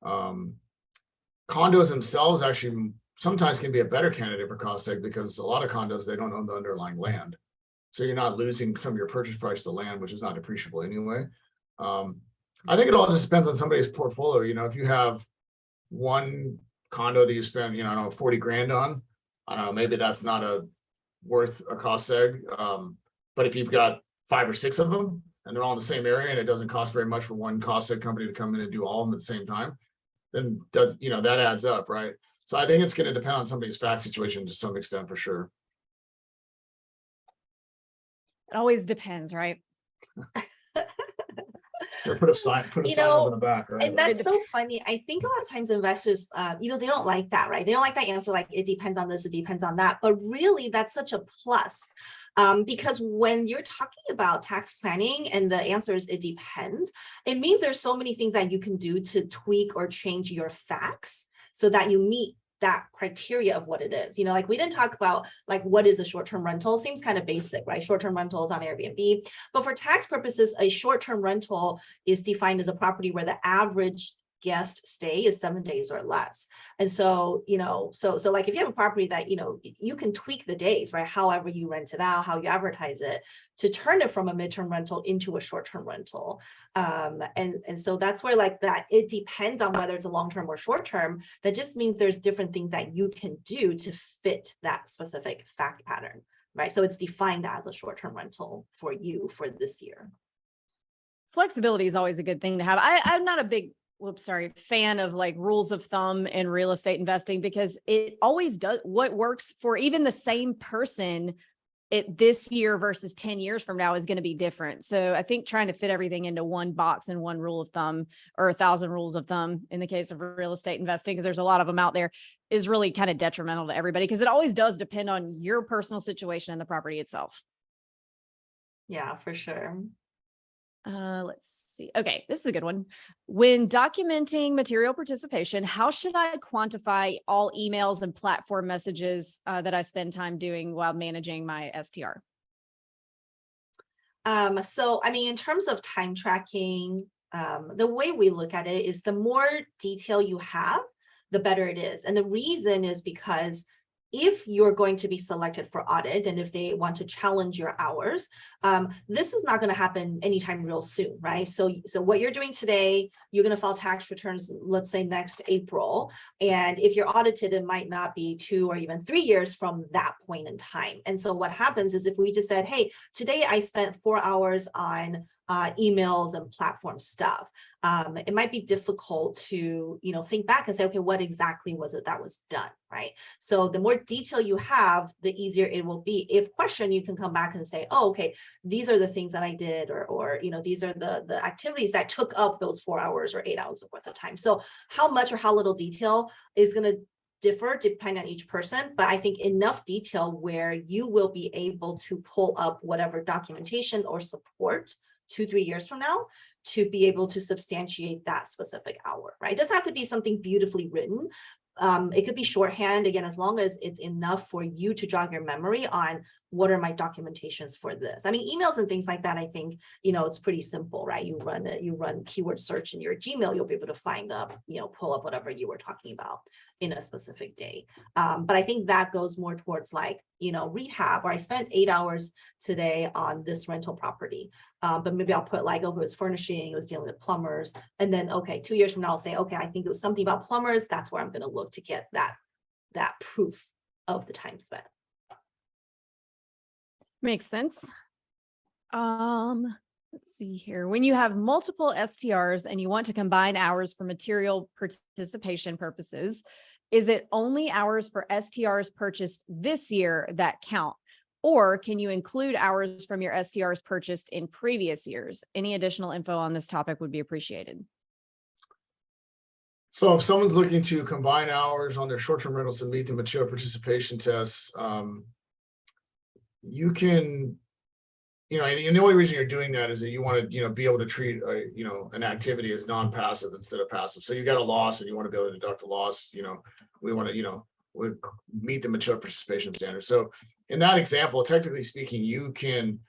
Condos themselves actually sometimes can be a better candidate for cost seg because a lot of condos, they don't own the underlying land. So you're not losing some of your purchase price to land, which is not depreciable anyway. I think it all just depends on somebody's portfolio. If you have one condo that you spend, 40 grand on, I don't know, maybe that's not worth a cost seg. But if you've got 5 or 6 of them and they're all in the same area and it doesn't cost very much for one cost seg company to come in and do all of them at the same time, then that adds up, right? So I think it's going to depend on somebody's fact situation to some extent for sure. It always depends, right? Or put a sign up in the back, right? And that's so funny. I think a lot of times investors, they don't like that, right? They don't like that answer, like it depends on this, it depends on that. But really, that's such a plus. Because when you're talking about tax planning and the answer is it depends, it means there's so many things that you can do to tweak or change your facts so that you meet that criteria of what it is. Like we didn't talk about like what is a short-term rental. Seems kind of basic, right? Short-term rentals on Airbnb. But for tax purposes, a short-term rental is defined as a property where the average guest stay is 7 days or less. And so, so like if you have a property that, you can tweak the days, right? However you rent it out, how you advertise it to turn it from a midterm rental into a short-term rental. And so that's where like that, it depends on whether it's a long-term or short-term. That just means there's different things that you can do to fit that specific fact pattern, right? So it's defined as a short-term rental for you for this year. Flexibility is always a good thing to have. I'm not a big fan of like rules of thumb in real estate investing, because it always does what works for even the same person this year versus 10 years from now is going to be different. So I think trying to fit everything into one box and one rule of thumb, or 1,000 rules of thumb in the case of real estate investing, because there's a lot of them out there, is really kind of detrimental to everybody, because it always does depend on your personal situation and the property itself. Yeah, for sure. Let's see. Okay, this is a good one. When documenting material participation, how should I quantify all emails and platform messages that I spend time doing while managing my STR? So, I mean, in terms of time tracking, the way we look at it is the more detail you have, the better it is. And the reason is because if you're going to be selected for audit and if they want to challenge your hours, this is not going to happen anytime real soon, right? So what you're doing today, you're going to file tax returns, let's say next April. And if you're audited, it might not be 2 or even 3 years from that point in time. And so what happens is if we just said, hey, today I spent 4 hours on emails and platform stuff, it might be difficult to, think back and say, okay, what exactly was it that was done, right? So the more detail you have, the easier it will be. If questioned, you can come back and say, oh, okay, these are the things that I did, or these are the activities that took up those 4 hours or 8 hours worth of time. So how much or how little detail is going to differ depending on each person, but I think enough detail where you will be able to pull up whatever documentation or support 2-3 years from now to be able to substantiate that specific hour, right? It doesn't have to be something beautifully written. It could be shorthand, again, as long as it's enough for you to jog your memory on what are my documentations for this. I mean, emails and things like that, I think, it's pretty simple, right? You run keyword search in your Gmail, you'll be able to find up, pull up whatever you were talking about in a specific day. But I think that goes more towards like, rehab, where I spent 8 hours today on this rental property. But maybe I'll put like, oh, it was furnishing, it was dealing with plumbers. And then, okay, 2 years from now, I'll say, okay, I think it was something about plumbers. That's where I'm going to look to get that proof of the time spent. Makes sense. Let's see here. When you have multiple STRs and you want to combine hours for material participation purposes, is it only hours for STRs purchased this year that count? Or can you include hours from your STRs purchased in previous years? Any additional info on this topic would be appreciated. So if someone's looking to combine hours on their short-term rentals to meet the material participation tests, you can, and the only reason you're doing that is that you want to, be able to treat, an activity as non-passive instead of passive. So you got a loss and you want to be able to deduct the loss, we want to, we meet the material participation standard. So in that example, technically speaking, you can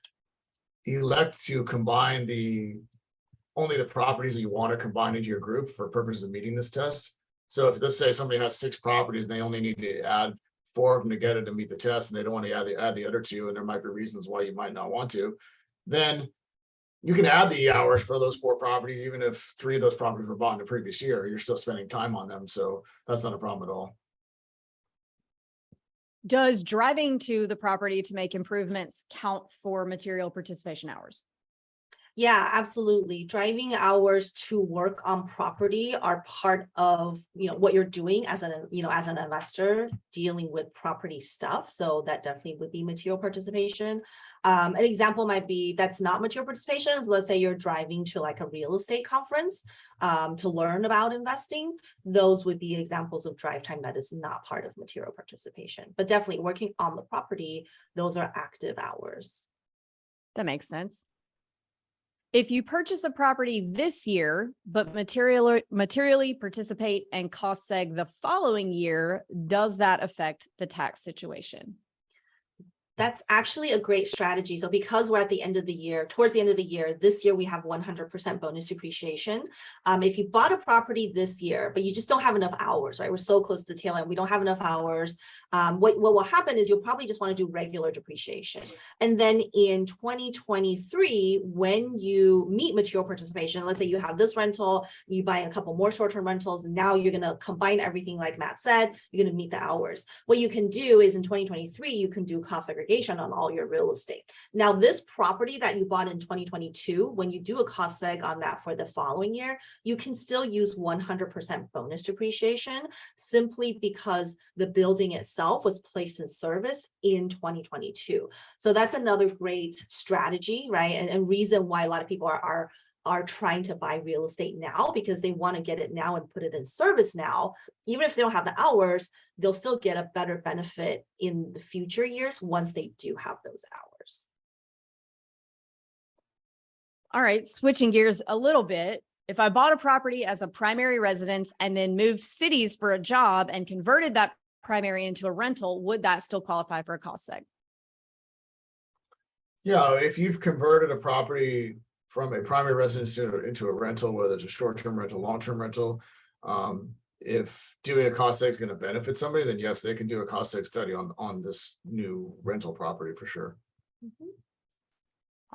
elect to combine only the properties that you want to combine into your group for purposes of meeting this test. So if, let's say somebody has 6 properties and they only need to add 4 of them together to meet the test, and they don't want to add the other 2, and there might be reasons why you might not want to, then you can add the hours for those 4 properties, even if 3 of those properties were bought in the previous year. You're still spending time on them, so that's not a problem at all. Does driving to the property to make improvements count for material participation hours? Yeah, absolutely. Driving hours to work on property are part of, what you're doing as as an investor dealing with property stuff. So that definitely would be material participation. An example might be that's not material participation. So let's say you're driving to like a real estate conference to learn about investing. Those would be examples of drive time that is not part of material participation, but definitely working on the property. Those are active hours. That makes sense. If you purchase a property this year, but materially participate and cost seg the following year, does that affect the tax situation? That's actually a great strategy. So because we're at the end of the year, towards the end of the year, this year we have 100% bonus depreciation. If you bought a property this year, but you just don't have enough hours, right? We're so close to the tail end, we don't have enough hours. What will happen is you'll probably just want to do regular depreciation. And then in 2023, when you meet material participation, let's say you have this rental, you buy a couple more short-term rentals, and now you're going to combine everything like Matt said, you're going to meet the hours. What you can do is in 2023, you can do cost segregation on all your real estate. Now, this property that you bought in 2022, when you do a cost seg on that for the following year, you can still use 100% bonus depreciation simply because the building itself was placed in service in 2022. So that's another great strategy, right? And reason why a lot of people are trying to buy real estate now, because they want to get it now and put it in service now. Even if they don't have the hours, they'll still get a better benefit in the future years once they do have those hours. All right, switching gears a little bit. If I bought a property as a primary residence and then moved cities for a job and converted that primary into a rental, would that still qualify for a cost seg? Yeah, if you've converted a property from a primary residence into a rental, whether it's a short-term rental, long-term rental, if doing a cost seg is going to benefit somebody, then yes, they can do a cost seg study on this new rental property for sure.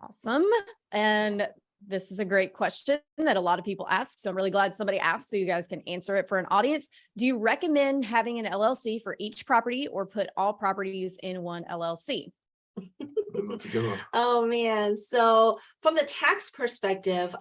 Awesome. And this is a great question that a lot of people ask. So I'm really glad somebody asked so you guys can answer it for an audience. Do you recommend having an LLC for each property or put all properties in one LLC? That's a good one. Oh man. So from the tax perspective,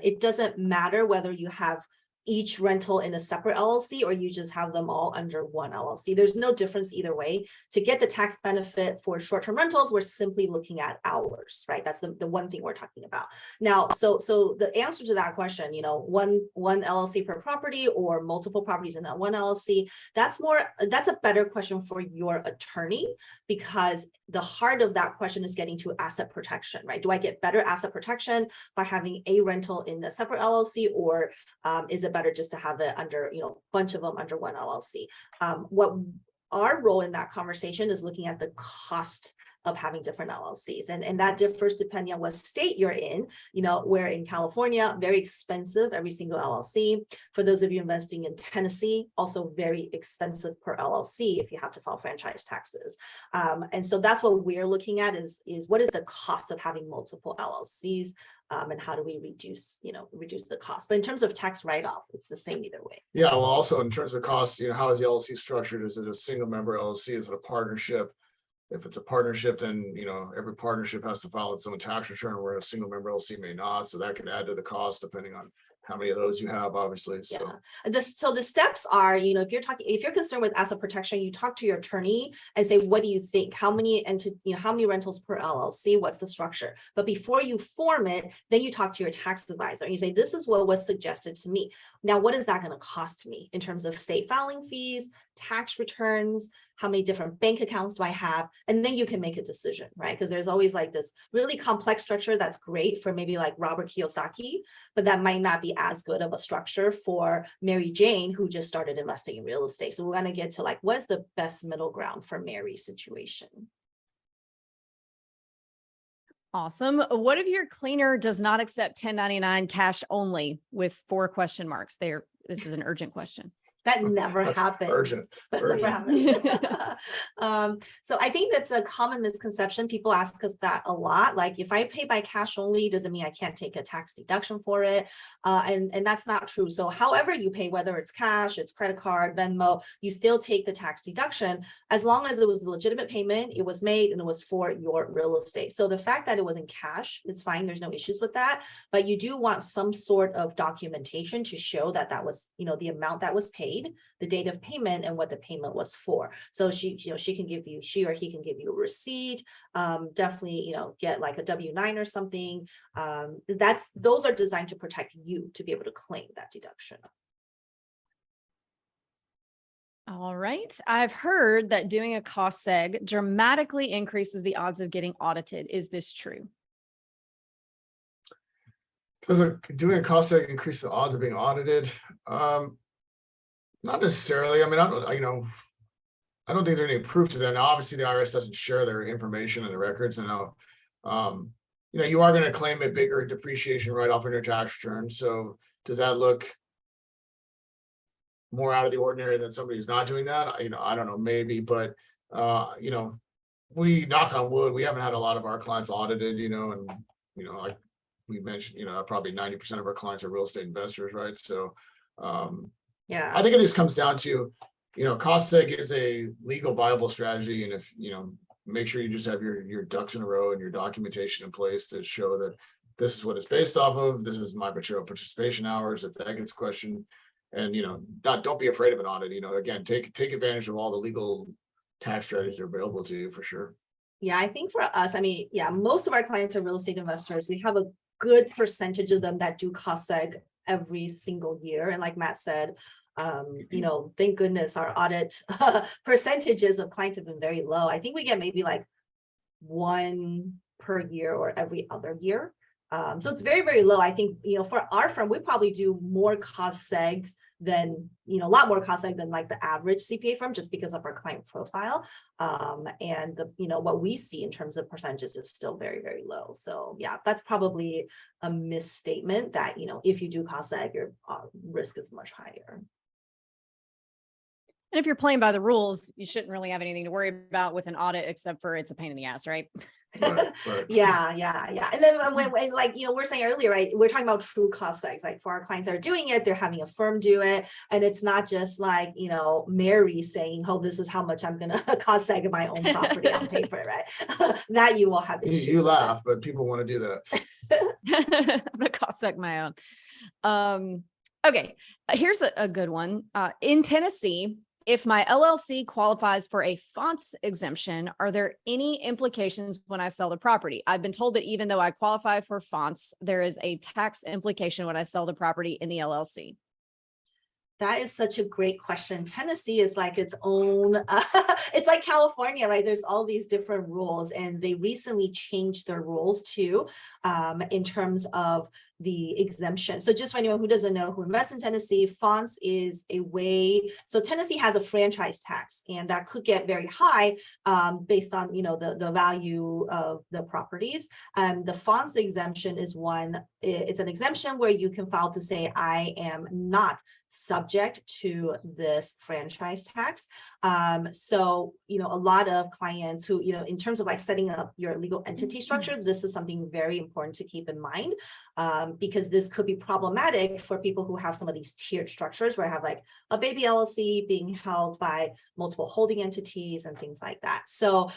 it doesn't matter whether you have each rental in a separate LLC or you just have them all under one LLC. There's no difference either way. To get the tax benefit for short-term rentals, we're simply looking at hours, right? That's the one thing we're talking about. Now, so the answer to that question, one LLC per property or multiple properties in that one LLC, that's a better question for your attorney, because the heart of that question is getting to asset protection, right? Do I get better asset protection by having a rental in a separate LLC, or is it better just to have it under, a bunch of them under one LLC? What our role in that conversation is looking at the cost of having different LLCs. And that differs depending on what state you're in. Where in California, very expensive, every single LLC. For those of you investing in Tennessee, also very expensive per LLC if you have to file franchise taxes. And so that's what we're looking at is what is the cost of having multiple LLCs, and how do we reduce the cost? But in terms of tax write-off, it's the same either way. Yeah, well, also in terms of cost, how is the LLC structured? Is it a single member LLC? Is it a partnership? If it's a partnership, then, every partnership has to file its own tax return, where a single member LLC may not. So that can add to the cost depending on how many of those you have, obviously. So. Yeah. So the steps are, if you're concerned with asset protection, you talk to your attorney and say, what do you think? How many rentals per LLC? What's the structure? But before you form it, then you talk to your tax advisor and you say, this is what was suggested to me. Now, what is that going to cost me in terms of state filing fees, tax returns? How many different bank accounts do I have? And then you can make a decision, right? Because there's always like this really complex structure that's great for maybe like Robert Kiyosaki, but that might not be as good of a structure for Mary Jane, who just started investing in real estate. So we're going to get to like, what's the best middle ground for Mary's situation? Awesome. What if your cleaner does not accept 1099 cash only with 4 question marks? This is an urgent question. That never That's happens. urgent. That never Urgent. happens. So I think that's a common misconception. People ask us that a lot. Like, if I pay by cash only, doesn't mean I can't take a tax deduction for it. And that's not true. So however you pay, whether it's cash, it's credit card, Venmo, you still take the tax deduction as long as it was a legitimate payment, it was made, and it was for your real estate. So the fact that it was in cash, it's fine. There's no issues with that. But you do want some sort of documentation to show that that was, the amount that was paid, the date of payment, and what the payment was for. So she or he can give you a receipt. Definitely, get like a W-9 or something. Those are designed to protect you to be able to claim that deduction. All right. I've heard that doing a cost seg dramatically increases the odds of getting audited. Is this true? Does doing a cost seg increase the odds of being audited? Not necessarily. I mean, I don't think there's any proof to that. Now, obviously, the IRS doesn't share their information and the records, and now, you are going to claim a bigger depreciation write-off in your tax return. So, does that look more out of the ordinary than somebody who's not doing that? I don't know, maybe, but we, knock on wood, we haven't had a lot of our clients audited. And like we mentioned, probably 90% of our clients are real estate investors, right? So. Yeah, I think it just comes down to, cost seg is a legal viable strategy. And if, make sure you just have your ducks in a row and your documentation in place to show that this is what it's based off of. This is my material participation hours. If that gets questioned, and, don't be afraid of an audit, again, take advantage of all the legal tax strategies that are available to you for sure. Yeah, I think for us, most of our clients are real estate investors. We have a good percentage of them that do cost seg every single year. And like Matt said, thank goodness our audit percentages of clients have been very low. I think we get maybe like 1 per year or every other year. So it's very, very low. I think, for our firm, we probably do more cost segs than, a lot more cost seg than like the average CPA firm, just because of our client profile. And what we see in terms of percentages is still very, very low. So yeah, that's probably a misstatement that, if you do cost seg, your risk is much higher. And if you're playing by the rules, you shouldn't really have anything to worry about with an audit, except for it's a pain in the ass, right? Right. Yeah. And then when we're saying earlier, right, we're talking about true cost segs. Like, for our clients that are doing it, they're having a firm do it. And it's not just like, Mary saying, oh, this is how much I'm going to cost seg my own property on paper, right? That you will have issues. You laugh, but people want to do that. I'm going to cost seg my own. Okay, here's a good one. In Tennessee, if my LLC qualifies for a fonts exemption, are there any implications when I sell the property? I've been told that even though I qualify for fonts, there is a tax implication when I sell the property in the LLC. That is such a great question. Tennessee is like its own, it's like California, right? There's all these different rules, and they recently changed their rules too, in terms of the exemption. So just for anyone who doesn't know, who invests in Tennessee, fonts is a way. So Tennessee has a franchise tax, and that could get very high based on, the value of the properties. The fonts exemption is one. It's an exemption where you can file to say, I am not subject to this franchise tax. So, a lot of clients who, in terms of like setting up your legal entity structure, this is something very important to keep in mind, because this could be problematic for people who have some of these tiered structures where I have like a baby LLC being held by multiple holding entities and things like that. So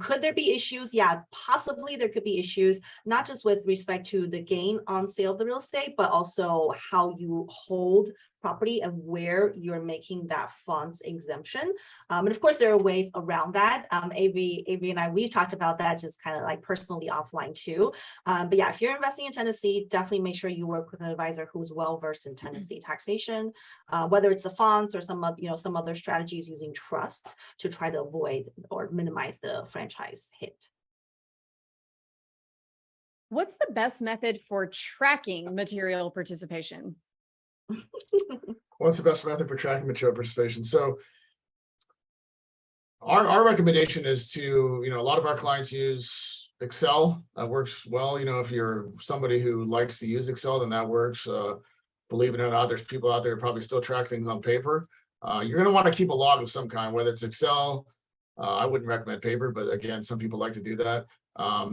could there be issues? Yeah, possibly there could be issues, not just with respect to the gain on sale of the real estate, but also how you hold property and where you're making that fonts exemption. And of course, there are ways around that. Avery and I, we've talked about that just kind of like personally offline too. But yeah, if you're investing in Tennessee, definitely make sure you work with an advisor who's well-versed in Tennessee taxation, whether it's the fonts or some other strategies using trusts to try to avoid or minimize the franchise hit. What's the best method for tracking material participation? What's the best method for tracking material participation? So our recommendation is to, a lot of our clients use Excel. That works well. If you're somebody who likes to use Excel, then that works. Believe it or not, there's people out there who probably still track things on paper. You're going to want to keep a log of some kind, whether it's Excel. I wouldn't recommend paper, but again, some people like to do that.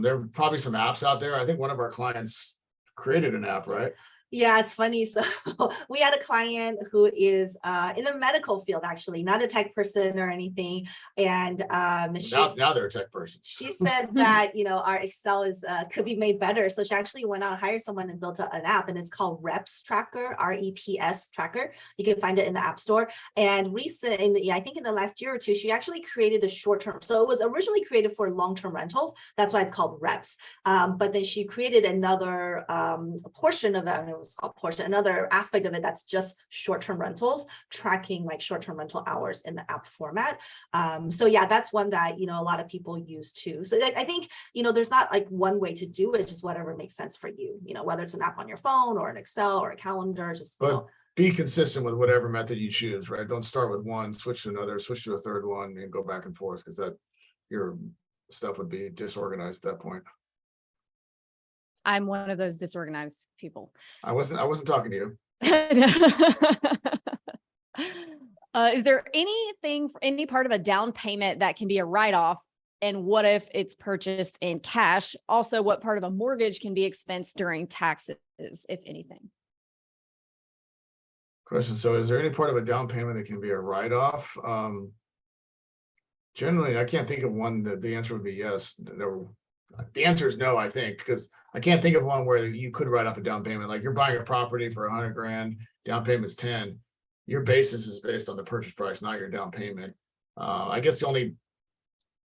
There are probably some apps out there. I think one of our clients created an app, right? Yeah, it's funny. So we had a client who is in the medical field, actually, not a tech person or anything. And Now they're a tech person. she said that, our Excel is could be made better. So she actually went out and hired someone and built an app, and it's called Reps Tracker, REPS Tracker. You can find it in the App Store. And recently, I think in the last year or two, she actually created a short-term. So it was originally created for long-term rentals. That's why it's called Reps. But then she created another portion of it. Another aspect of it that's just short-term rentals, tracking like short-term rental hours in the app format. So yeah, that's one that a lot of people use too. So I think there's not like one way to do it, just whatever makes sense for you. Whether it's an app on your phone or an Excel or a calendar, just be consistent with whatever method you choose, right? Don't start with one, switch to another, switch to a third one, and go back and forth, because your stuff would be disorganized at that point. I'm one of those disorganized people. I wasn't talking to you. Is there any part of a down payment that can be a write-off? And what if it's purchased in cash? Also, what part of a mortgage can be expensed during taxes, if anything? Question. So is there any part of a down payment that can be a write-off? Generally, I can't think of one that the answer would be yes. The answer is no, I think, because I can't think of one where you could write off a down payment. Like you're buying a property for 100 grand, down payment's 10. Your basis is based on the purchase price, not your down payment. I guess the only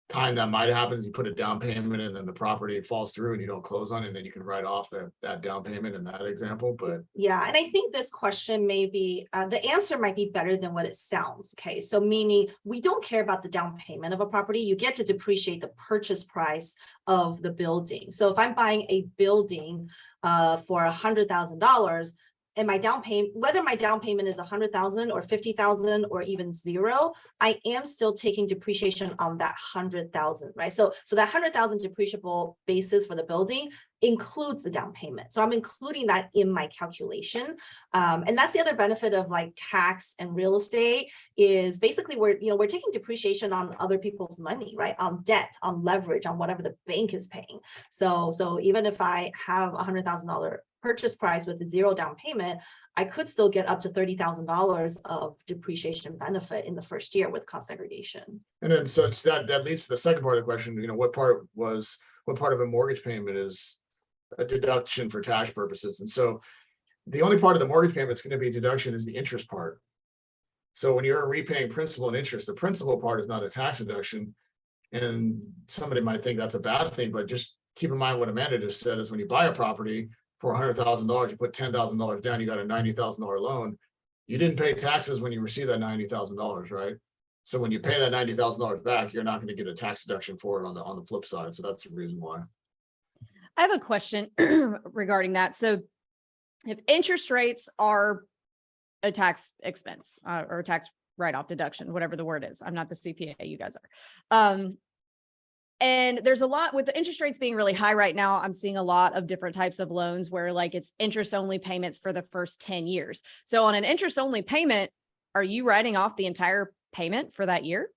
time that might happen is you put a down payment and then the property falls through and you don't close on it, and then you can write off that down payment in that example. But yeah, and I think this question may be the answer might be better than what it sounds. Okay, so meaning we don't care about the down payment of a property. You get to depreciate the purchase price of the building. So if I'm buying a building for $100,000, and my down payment, whether my down payment is 100,000 or 50,000 or even zero, I am still taking depreciation on that 100,000, right? So that 100,000 depreciable basis for the building includes the down payment. So I'm including that in my calculation. And that's the other benefit of like tax and real estate is basically we're taking depreciation on other people's money, right? On debt, on leverage, on whatever the bank is paying. So even if I have $100,000 purchase price with a zero down payment, I could still get up to $30,000 of depreciation benefit in the first year with cost segregation. And then so that leads to the second part of the question. What part of a mortgage payment is a deduction for tax purposes? And so the only part of the mortgage payment that's going to be a deduction is the interest part. So when you're repaying principal and interest, the principal part is not a tax deduction. And somebody might think that's a bad thing, but just keep in mind what Amanda just said is when you buy a property for $100,000, you put $10,000 down, you got a $90,000 loan. You didn't pay taxes when you receive that $90,000, right? So when you pay that $90,000 back, you're not going to get a tax deduction for it on the flip side. So that's the reason why. I have a question regarding that. So if interest rates are a tax expense or a tax write-off deduction, whatever the word is, I'm not the CPA, you guys are. And there's a lot with the interest rates being really high right now. I'm seeing a lot of different types of loans where like it's interest only payments for the first 10 years. So on an interest only payment, are you writing off the entire payment for that year?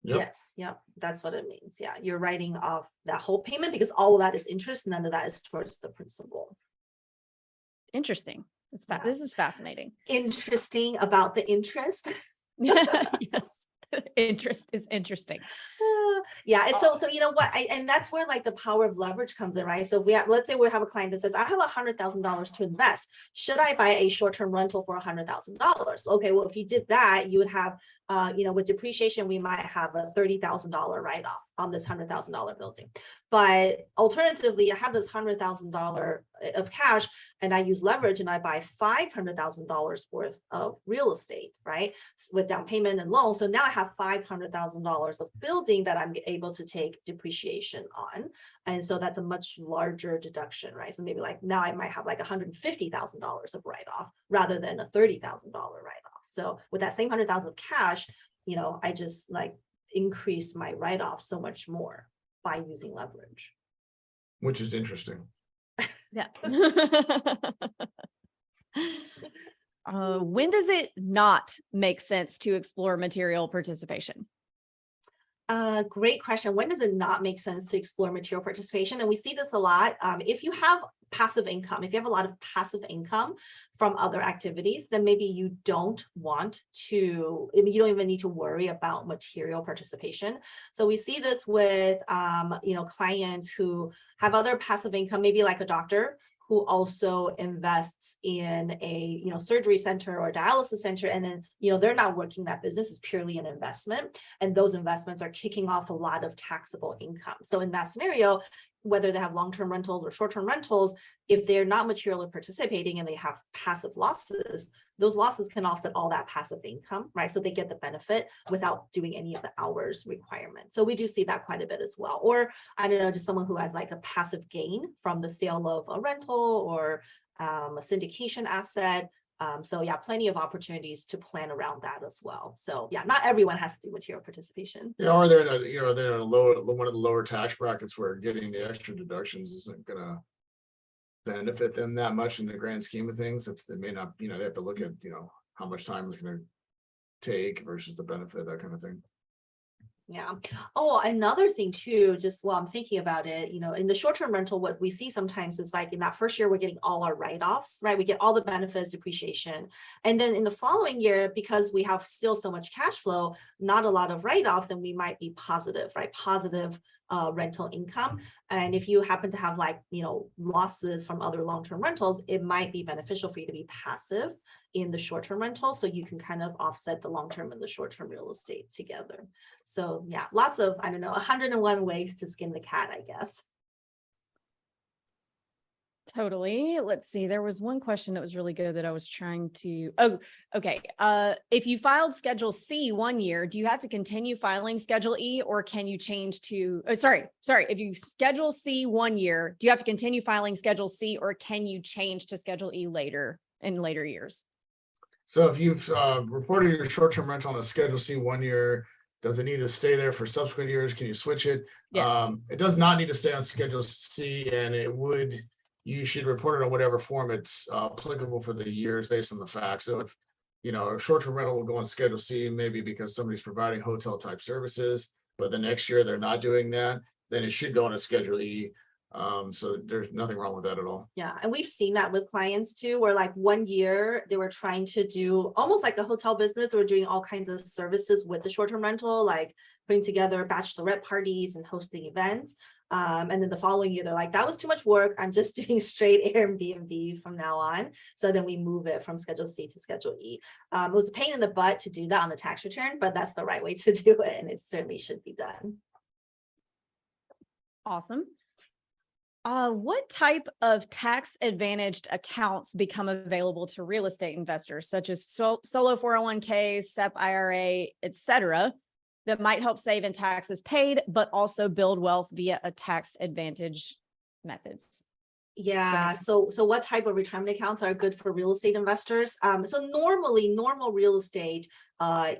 Yep. Yes. Yep. That's what it means. Yeah. You're writing off that whole payment because all of that is interest. None of that is towards the principal. Interesting. This is fascinating. Interesting about the interest. Yes. Interest is interesting. Yeah. And so you know what? And that's where like the power of leverage comes in, right? So let's say we have a client that says, I have $100,000 to invest. Should I buy a short-term rental for $100,000? Okay. Well, if you did that, you would have, with depreciation, we might have a $30,000 write-off on this $100,000 building. But alternatively, I have this $100,000 of cash and I use leverage and I buy $500,000 worth of real estate, right? With down payment and loan. So now I have $500,000 of building that I'm able to take depreciation on. And so that's a much larger deduction, right? So maybe like now I might have like $150,000 of write-off rather than a $30,000 write-off. So with that same 100,000 of cash, I just like increased my write-off so much more by using leverage. Which is interesting. Yeah. When does it not make sense to explore material participation? Great question. When does it not make sense to explore material participation? And we see this a lot. If you have passive income, if you have a lot of passive income from other activities, then maybe you don't want to, I mean, you don't even need to worry about material participation. So we see this with, clients who have other passive income, maybe like a doctor who also invests in a surgery center or dialysis center, and then they're not working that business, is purely an investment, and those investments are kicking off a lot of taxable income. So in that scenario, whether they have long-term rentals or short-term rentals, if they're not materially participating and they have passive losses, those losses can offset all that passive income, right? So they get the benefit without doing any of the hours requirement. So we do see that quite a bit as well. Or I don't know, just someone who has like a passive gain from the sale of a rental or a syndication asset. So yeah, plenty of opportunities to plan around that as well. So yeah, not everyone has to do material participation. Yeah, or they're in a lower, one of the lower tax brackets where getting the extra deductions isn't gonna benefit them that much in the grand scheme of things. If they may not, they have to look at, how much time it's gonna take versus the benefit, that kind of thing. Yeah. Oh, another thing too, just while I'm thinking about it, in the short-term rental, what we see sometimes is like in that first year, we're getting all our write-offs, right? We get all the benefits, depreciation. And then in the following year, because we have still so much cash flow, not a lot of write-offs, then we might be positive, right? Positive rental income. And if you happen to have losses from other long-term rentals, it might be beneficial for you to be passive in the short-term rental, so you can kind of offset the long-term and the short-term real estate together. So yeah, lots of, 101 ways to skin the cat, I guess. Totally. Let's see. There was one question that was really good that I was trying to. Oh, okay. If you filed Schedule C 1 year, do you have to continue filing Schedule E, or can you change to? Sorry. If you Schedule C 1 year, do you have to continue filing Schedule C, or can you change to Schedule E later in later years? So if you've reported your short-term rental on a Schedule C 1 year, does it need to stay there for subsequent years? Can you switch it? Yeah. It does not need to stay on Schedule C, and you should report it on whatever form it's applicable for the years based on the facts. So if, a short-term rental will go on Schedule C, maybe because somebody's providing hotel type services, but the next year they're not doing that, then it should go on a Schedule E. So there's nothing wrong with that at all. Yeah. And we've seen that with clients too, where like 1 year they were trying to do almost like a hotel business. They were doing all kinds of services with the short-term rental, like putting together bachelorette parties and hosting events. And then the following year, they're like, that was too much work. I'm just doing straight Airbnb from now on. So then we move it from Schedule C to Schedule E. It was a pain in the butt to do that on the tax return, but that's the right way to do it. And it certainly should be done. Awesome. What type of tax advantaged accounts become available to real estate investors, such as solo 401k, SEP IRA, etc., that might help save in taxes paid, but also build wealth via a tax advantage methods? Yeah. So what type of retirement accounts are good for real estate investors? So normally, normal real estate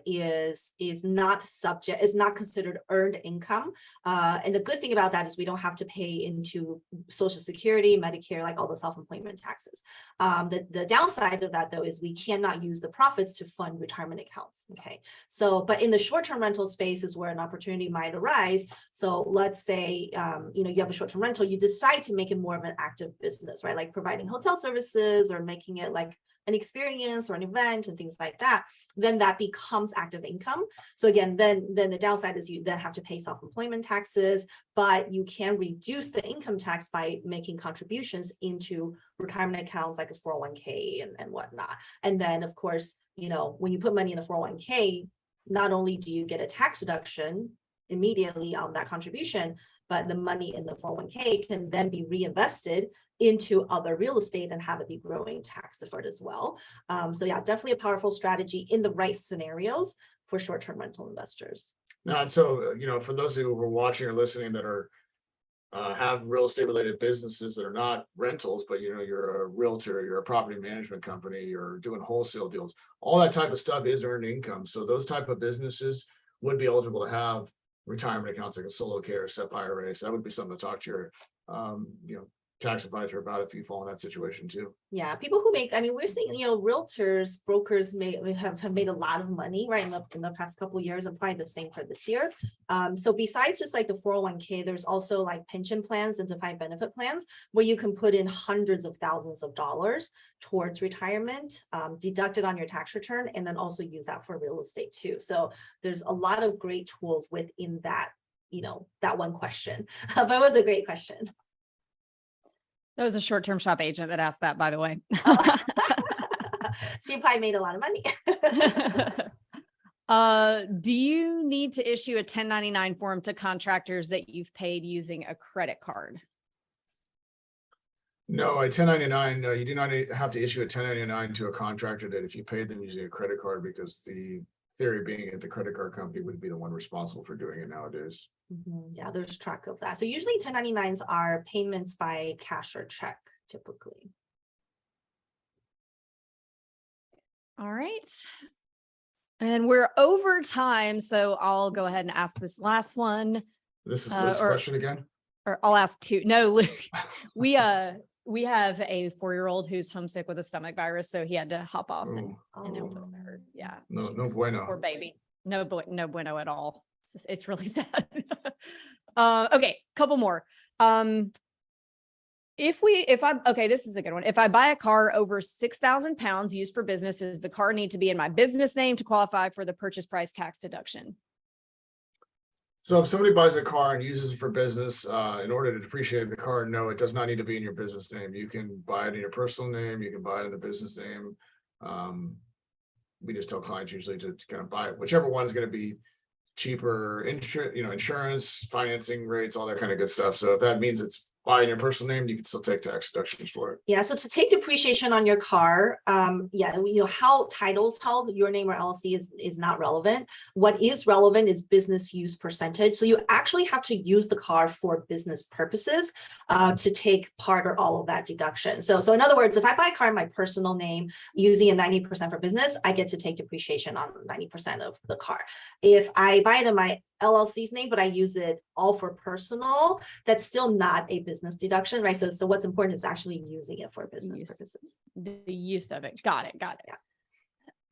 is not considered earned income. And the good thing about that is we don't have to pay into Social Security, Medicare, like all the self-employment taxes. The downside of that though is we cannot use the profits to fund retirement accounts. Okay. So, but in the short-term rental space is where an opportunity might arise. So let's say you have a short-term rental, you decide to make it more of an active business, right? Like providing hotel services or making it like an experience or an event and things like that, then that becomes active income. So again, then the downside is you then have to pay self-employment taxes, but you can reduce the income tax by making contributions into retirement accounts like a 401k and whatnot. And then of course, when you put money in a 401k, not only do you get a tax deduction immediately on that contribution, but the money in the 401k can then be reinvested into other real estate and have it be growing tax deferred as well. So yeah, definitely a powerful strategy in the right scenarios for short-term rental investors. Now, and so, for those who are watching or listening that are have real estate related businesses that are not rentals, but you're a realtor, you're a property management company, you're doing wholesale deals, all that type of stuff is earned income. So those type of businesses would be eligible to have retirement accounts like a solo care or SEP IRA. So that would be something to talk to your tax advisor about if you fall in that situation too. Yeah, people who make, I mean, we're seeing, realtors, brokers have made a lot of money, right, in the past couple of years, and probably the same for this year. So besides just like the 401k, there's also like pension plans and defined benefit plans where you can put in hundreds of thousands of dollars towards retirement, deducted on your tax return, and then also use that for real estate too. So there's a lot of great tools within that, that one question, but it was a great question. That was a short-term shop agent that asked that, by the way. Oh. She probably made a lot of money. Do you need to issue a 1099 form to contractors that you've paid using a credit card? No, a 1099, no, you do not have to issue a 1099 to a contractor that if you paid them using a credit card, because the theory being that the credit card company would be the one responsible for doing it nowadays. Yeah, there's track of that. So usually 1099s are payments by cash or check, typically. All right. And we're over time, so I'll go ahead and ask this last one. This is Luke's question again? Or I'll ask two. No, Luke, we have a 4-year-old who's homesick with a stomach virus, so he had to hop off and help her. Yeah. No she's- bueno. Poor baby. No bueno at all. It's really sad. Okay, couple more. Okay, this is a good one. If I buy a car over 6,000 pounds used for business, does the car need to be in my business name to qualify for the purchase price tax deduction? So if somebody buys a car and uses it for business, in order to depreciate the car, no, it does not need to be in your business name. You can buy it in your personal name. You can buy it in the business name. We just tell clients usually to kind of buy it, whichever one's going to be cheaper, insurance, financing rates, all that kind of good stuff. So if that means it's buy in your personal name, you can still take tax deductions for it. Yeah, so to take depreciation on your car, how titles held, your name or LLC is not relevant. What is relevant is business use percentage. So you actually have to use the car for business purposes to take part or all of that deduction. So in other words, if I buy a car in my personal name using a 90% for business, I get to take depreciation on 90% of the car. If I buy it in my LLC's name, but I use it all for personal, that's still not a business deduction, right? So what's important is actually using it for business purposes. The use of it. Got it. Yeah.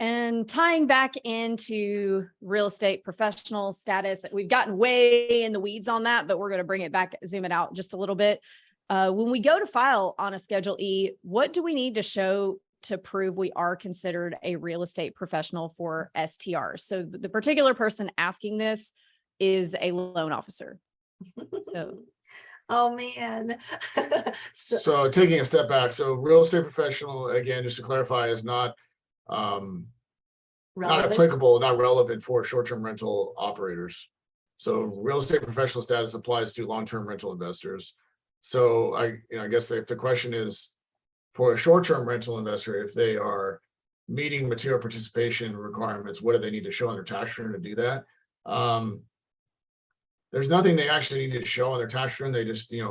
And tying back into real estate professional status, we've gotten way in the weeds on that, but we're going to bring it back, zoom it out just a little bit. When we go to file on a Schedule E, what do we need to show to prove we are considered a real estate professional for STRs? So the particular person asking this is a loan officer. So, oh man. So taking a step back, so real estate professional, again, just to clarify, is not applicable, not relevant for short-term rental operators. So real estate professional status applies to long-term rental investors. So I guess if the question is for a short-term rental investor, if they are meeting material participation requirements, what do they need to show on their tax return to do that? There's nothing they actually need to show on their tax return. They just, it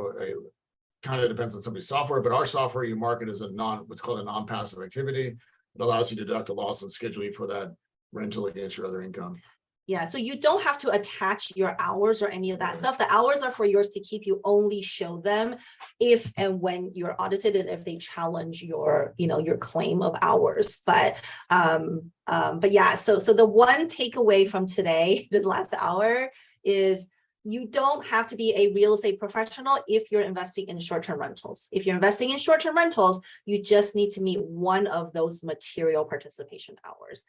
kind of depends on somebody's software, but our software you market as what's called a non-passive activity. It allows you to deduct a loss on Schedule E for that rental against your other income. Yeah, so you don't have to attach your hours or any of that stuff. The hours are for yours to keep. You only show them if and when you're audited and if they challenge your, your claim of hours. But yeah, so the one takeaway from today, the last hour, is you don't have to be a real estate professional if you're investing in short-term rentals. If you're investing in short-term rentals, you just need to meet one of those material participation hours.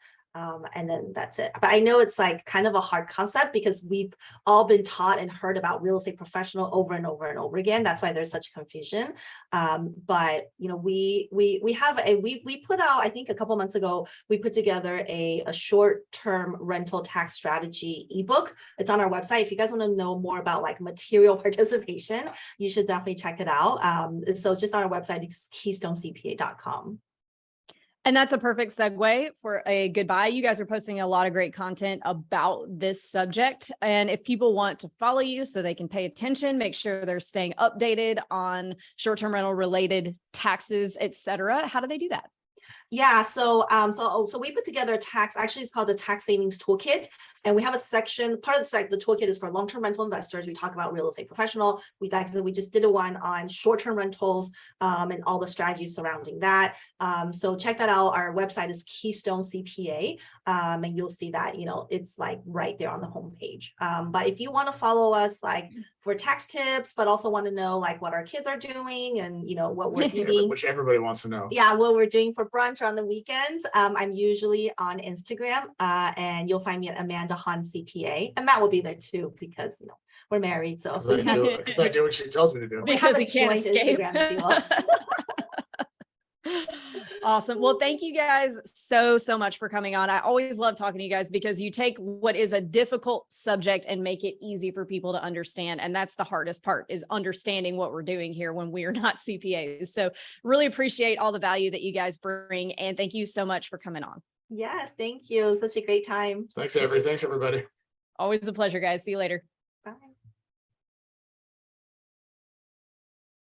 And then that's it. But I know it's like kind of a hard concept because we've all been taught and heard about real estate professional over and over and over again. That's why there's such confusion. But we put out, I think a couple months ago, we put together a short-term rental tax strategy ebook. It's on our website. If you guys want to know more about like material participation, you should definitely check it out. So it's just on our website, it's keystonecpa.com. And that's a perfect segue for a goodbye. You guys are posting a lot of great content about this subject. And if people want to follow you so they can pay attention, make sure they're staying updated on short-term rental related taxes, et cetera, how do they do that? Yeah, so we put together a tax, actually it's called the tax savings toolkit. And we have a section, part of the site, the toolkit is for long-term rental investors. We talk about real estate professional. We just did a one on short-term rentals and all the strategies surrounding that. So check that out. Our website is Keystone CPA, and you'll see that, it's like right there on the homepage. But if you want to follow us like for tax tips, but also want to know like what our kids are doing and what we're eating. Which everybody wants to know. Yeah, what we're doing for brunch on the weekends. I'm usually on Instagram, and you'll find me at Amanda Han CPA, and Matt will be there too because we're married. So Because I do what she tells me to do. we Because he haven't can't joined escape. Instagram deal. Awesome. Well, thank you guys so much for coming on. I always love talking to you guys because you take what is a difficult subject and make it easy for people to understand. And that's the hardest part, is understanding what we're doing here when we are not CPAs. So really appreciate all the value that you guys bring. And thank you so much for coming on. Yes, thank you. Such a great time. Thanks, everybody. Always a pleasure, guys. See you later.